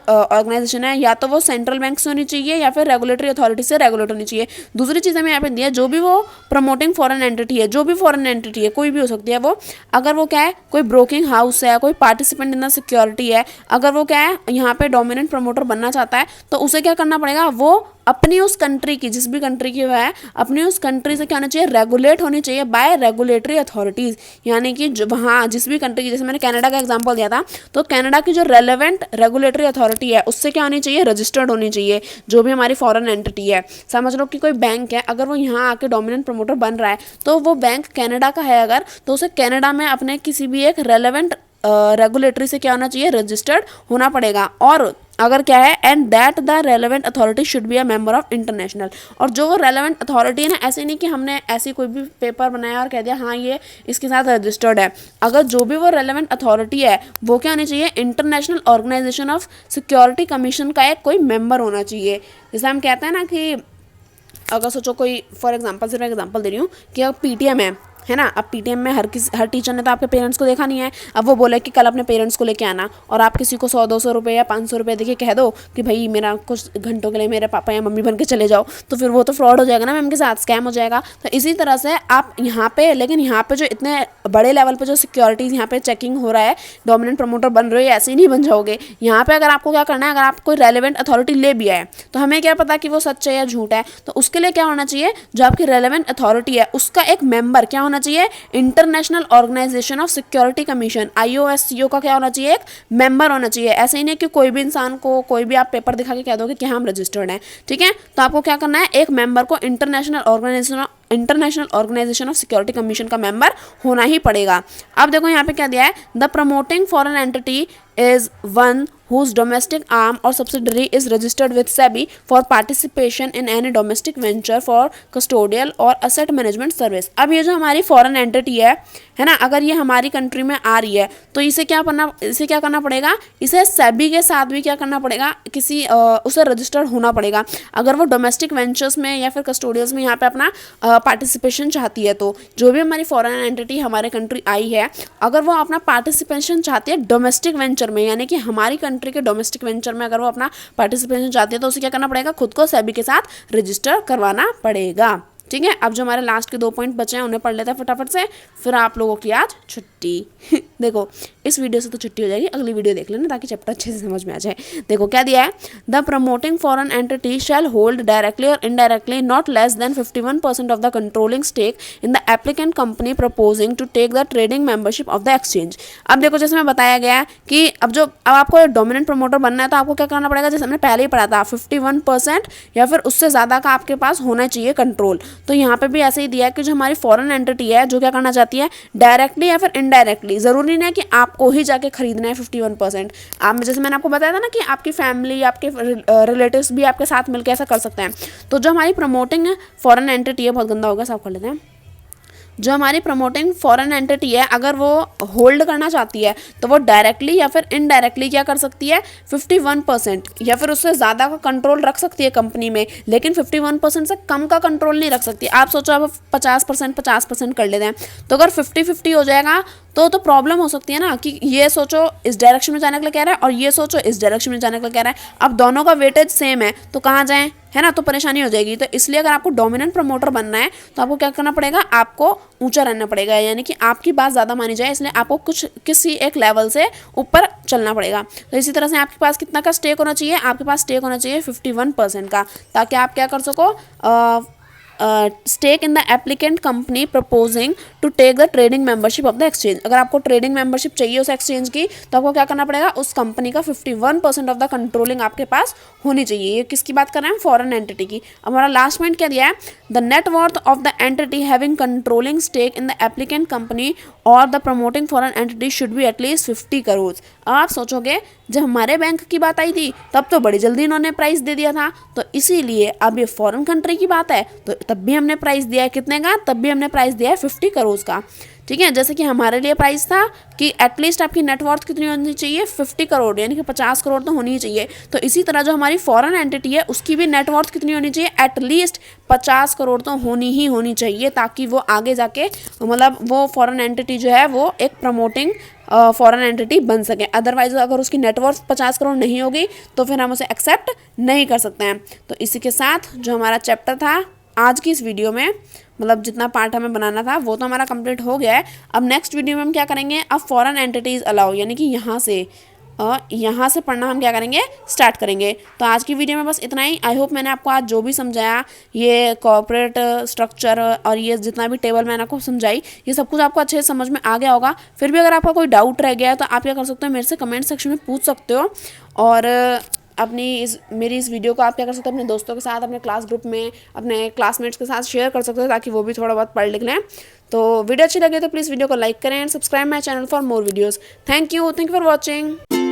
ऑर्गेनाइजेशन है, या तो वो सेंट्रल बैंक से होनी चाहिए या फिर रेगुलेटरी अथॉरिटी से रेगुलेट होनी चाहिए। दूसरी चीज़ हमें यहाँ पे दिया, जो भी वो प्रमोटिंग फॉरेन एंटिटी है, जो भी फॉरेन एंटिटी है कोई भी हो सकती है वो, अगर वो क्या है कोई ब्रोकिंग हाउस है, कोई पार्टिसिपेंट इन द सिक्योरिटी है, अगर वो क्या है यहाँ पे डोमिनेंट प्रमोटर बनना चाहता है तो उसे क्या करना पड़ेगा, वो अपनी उस कंट्री की, जिस भी कंट्री की वो है, अपनी उस कंट्री से क्या होना चाहिए, रेगुलेट होनी चाहिए बाय रेगुलेटरी अथॉरिटीज़। यानी कि वहाँ जिस भी कंट्री की, जैसे मैंने कनाडा का एग्जांपल दिया था, तो कनाडा की जो रेलेवेंट रेगुलेटरी अथॉरिटी है उससे क्या होनी चाहिए, रजिस्टर्ड होनी चाहिए जो भी हमारी फॉरेन एंटिटी है। समझ लो कि कोई बैंक है, अगर वो यहाँ आके डोमिनेंट प्रमोटर बन रहा है तो वो बैंक कनाडा का है अगर, तो उसे कनाडा में अपने किसी भी एक रेलेवेंट रेगुलेटरी से क्या होना चाहिए, रजिस्टर्ड होना पड़ेगा। और अगर क्या है, and that the relevant authority should be a member of international. और जो वो रेलेवेंट अथॉरिटी है ना, ऐसे नहीं कि हमने ऐसी कोई भी पेपर बनाया और कह दिया हाँ ये इसके साथ रजिस्टर्ड है। अगर जो भी वो रेलेवेंट अथॉरिटी है वो क्या होनी चाहिए, international organisation of security commission का एक कोई मेंबर होना चाहिए। जैसे हम कहते हैं ना कि अगर सोचो कोई, फॉर एग्जाम्पल सिर्फ एग्जाम्पल दे रही हूँ कि अब PTM है ना, अब PTM में हर टीचर ने तो आपके पेरेंट्स को देखा नहीं है। अब वो बोले कि कल अपने पेरेंट्स को लेके आना, और आप किसी को 100-200 रुपये या 500 रुपये देके कह दो कि भाई मेरा कुछ घंटों के लिए मेरे पापा या मम्मी बन के चले जाओ, तो फिर वो तो फ्रॉड हो जाएगा ना मैम के साथ, स्कैम हो जाएगा। तो इसी तरह से आप यहाँ पे, लेकिन यहाँ पे जो इतने बड़े लेवल पे जो सिक्योरिटीज़ यहाँ पे चेकिंग हो रहा है, डोमिनेंट प्रमोटर बन रहे हो, ऐसे ही नहीं बन जाओगे। यहाँ पे अगर आपको क्या करना है, अगर आप कोई रेलेवेंट अथॉरिटी ले भी आए तो हमें क्या पता कि वो सच है या झूठ है, तो उसके लिए क्या होना चाहिए, जो आपकी रेलेवेंट अथॉरिटी है उसका एक मेंबर क्या होना होना चाहिए, international organisation of security commission, IOSCO का क्या होना चाहिए, एक मेंबर होना चाहिए। ऐसे ही नहीं कि कोई भी इंसान को कोई भी आप पेपर दिखा के कह दोगे कि हम रजिस्टर्ड हैं, ठीक है। तो आपको क्या करना है, एक मेंबर को international organisation of security commission का मेंबर होना ही पड़ेगा। अब देखो यहाँ पे क्या दिया है, the promoting foreign entity is one whose domestic arm or subsidiary is registered with SEBI for participation in any domestic venture for custodial or asset management service। अब ये जो हमारी फॉरेन एंटिटी है ना, अगर ये हमारी कंट्री में आ रही है तो इसे क्या करना पड़ेगा, इसे सेबी के साथ भी क्या करना पड़ेगा, उसे रजिस्टर्ड होना पड़ेगा। अगर वो डोमेस्टिक वेंचर्स में या फिर कस्टोडियल्स में यहाँ पे अपना पार्टिसिपेशन चाहती है, तो जो भी हमारी फॉरेन एंटिटी हमारे कंट्री आई है, अगर वो अपना पार्टिसिपेशन चाहती है डोमेस्टिक वेंचर में, यानी कि हमारी कंट्री के डोमेस्टिक वेंचर में अगर वो अपना पार्टिसिपेशन चाहती है, तो उसे क्या करना पड़ेगा, खुद को सेबी के साथ रजिस्टर करवाना पड़ेगा, ठीक है। अब जो हमारे लास्ट के 2 पॉइंट बचे हैं उन्हें पढ़ लेते हैं फटाफट से, फिर आप लोगों की आज छुट्टी। देखो इस वीडियो से तो छुट्टी हो जाएगी, अगली वीडियो देख लेना ताकि चैप्टर अच्छे से समझ में आ जाए। देखो क्या दिया है, the promoting foreign entity shall hold directly और indirectly not less than 51% of the controlling stake in the applicant company proposing to take the trading membership of the exchange. अब देखो जैसे मैं बताया गया कि अब आपको डोमिनेंट प्रमोटर बनना है तो आपको क्या करना पड़ेगा, जैसे हमने पहले ही पढ़ा था 51% या फिर उससे ज़्यादा का आपके पास होना चाहिए कंट्रोल। तो यहाँ पे भी ऐसे ही दिया है कि जो हमारी फॉरेन एंटिटी है जो क्या करना चाहती है, डायरेक्टली या फिर इनडायरेक्टली, जरूरी नहीं है कि आपको ही जाके खरीदना है 51%। आप जैसे मैंने आपको बताया था ना कि आपकी फैमिली, आपके रिलेटिव्स भी आपके साथ मिलकर ऐसा कर सकते हैं। तो जो हमारी प्रमोटिंग फॉरेन एंटिटी है, बहुत गंदा होगा, साफ कर लेते हैं, जो हमारी प्रमोटिंग फॉरेन एंटिटी है अगर वो होल्ड करना चाहती है तो वो डायरेक्टली या फिर इनडायरेक्टली क्या कर सकती है, 51% या फिर उससे ज़्यादा का कंट्रोल रख सकती है कंपनी में, लेकिन 51% से कम का कंट्रोल नहीं रख सकती। आप सोचो आप 50% कर लेते हैं, तो अगर 50-50 हो जाएगा तो प्रॉब्लम हो सकती है ना, कि ये सोचो इस डायरेक्शन में जाने के लिए कह रहा है और ये सोचो इस डायरेक्शन में जाने के लिए कह रहा है, अब दोनों का वेटेज सेम है तो कहाँ जाएं, है ना, तो परेशानी हो जाएगी। तो इसलिए अगर आपको डोमिनेंट प्रमोटर बनना है तो आपको क्या करना पड़ेगा, आपको ऊंचा रहना पड़ेगा, यानी कि आपकी बात ज़्यादा मानी जाए, इसलिए आपको किसी एक लेवल से ऊपर चलना पड़ेगा। तो इसी तरह से आपके पास कितना का स्टेक होना चाहिए, आपके पास स्टेक होना चाहिए 51% का, ताकि आप क्या कर सको, stake in the applicant company proposing to take the trading membership of the exchange. अगर आपको ट्रेडिंग मेंबरशिप चाहिए उस एक्सचेंज की, तो आपको क्या करना पड़ेगा, उस कंपनी का 51% ऑफ द कंट्रोलिंग आपके पास होनी चाहिए। ये किसकी बात कर रहे हैं, फॉरेन एंटिटी की। अब हमारा लास्ट पॉइंट क्या दिया है, the net worth of the entity having controlling stake in the applicant company और the promoting foreign entity should be at least 50 crore. आप सोचोगे जब हमारे बैंक की बात आई थी तब तो बड़ी जल्दी इन्होंने प्राइस दे दिया था, तो इसीलिए अब ये फॉरेन कंट्री की बात है तो तब भी हमने प्राइस दिया है कितने का, तब भी हमने प्राइस दिया है 50 करोड़ का, ठीक है। जैसे कि हमारे लिए प्राइस था कि एटलीस्ट आपकी नेटवर्थ कितनी होनी चाहिए, 50 करोड़, यानी कि 50 करोड़ तो होनी ही चाहिए। तो इसी तरह जो हमारी फॉरेन एंटिटी है उसकी भी नेटवर्थ कितनी होनी चाहिए, एटलीस्ट 50 करोड़ तो होनी चाहिए, ताकि वो आगे जाके मतलब वो फॉरेन एंटिटी जो है वो एक प्रमोटिंग फॉरेन एंटिटी बन सके। अदरवाइज अगर उसकी नेटवर्थ 50 करोड़ नहीं होगी तो फिर हम उसे एक्सेप्ट नहीं कर सकते हैं। तो इसी के साथ जो हमारा चैप्टर था आज की इस वीडियो में, मतलब जितना पार्ट हमें बनाना था वो तो हमारा कंप्लीट हो गया है। अब नेक्स्ट वीडियो में हम क्या करेंगे, अब फॉरेन एंटिटीज़ अलाउ, यानी कि यहाँ से पढ़ना हम क्या करेंगे, स्टार्ट करेंगे। तो आज की वीडियो में बस इतना ही। आई होप मैंने आपको आज जो भी समझाया, ये कॉर्पोरेट स्ट्रक्चर और ये जितना भी टेबल मैंने आपको समझाई, ये सब कुछ आपको अच्छे से समझ में आ गया होगा। फिर भी अगर आपका कोई डाउट रह गया है तो आप क्या कर सकते हो, मेरे से कमेंट सेक्शन में पूछ सकते हो, और मेरी इस वीडियो को आप क्या कर सकते हो, अपने दोस्तों के साथ, अपने क्लास ग्रुप में, अपने क्लासमेट्स के साथ शेयर कर सकते हो, ताकि वो भी थोड़ा बहुत पढ़ लिख लें। तो वीडियो अच्छी लगे तो प्लीज़ वीडियो को लाइक करें and subscribe my channel for more videos. Thank you for watching.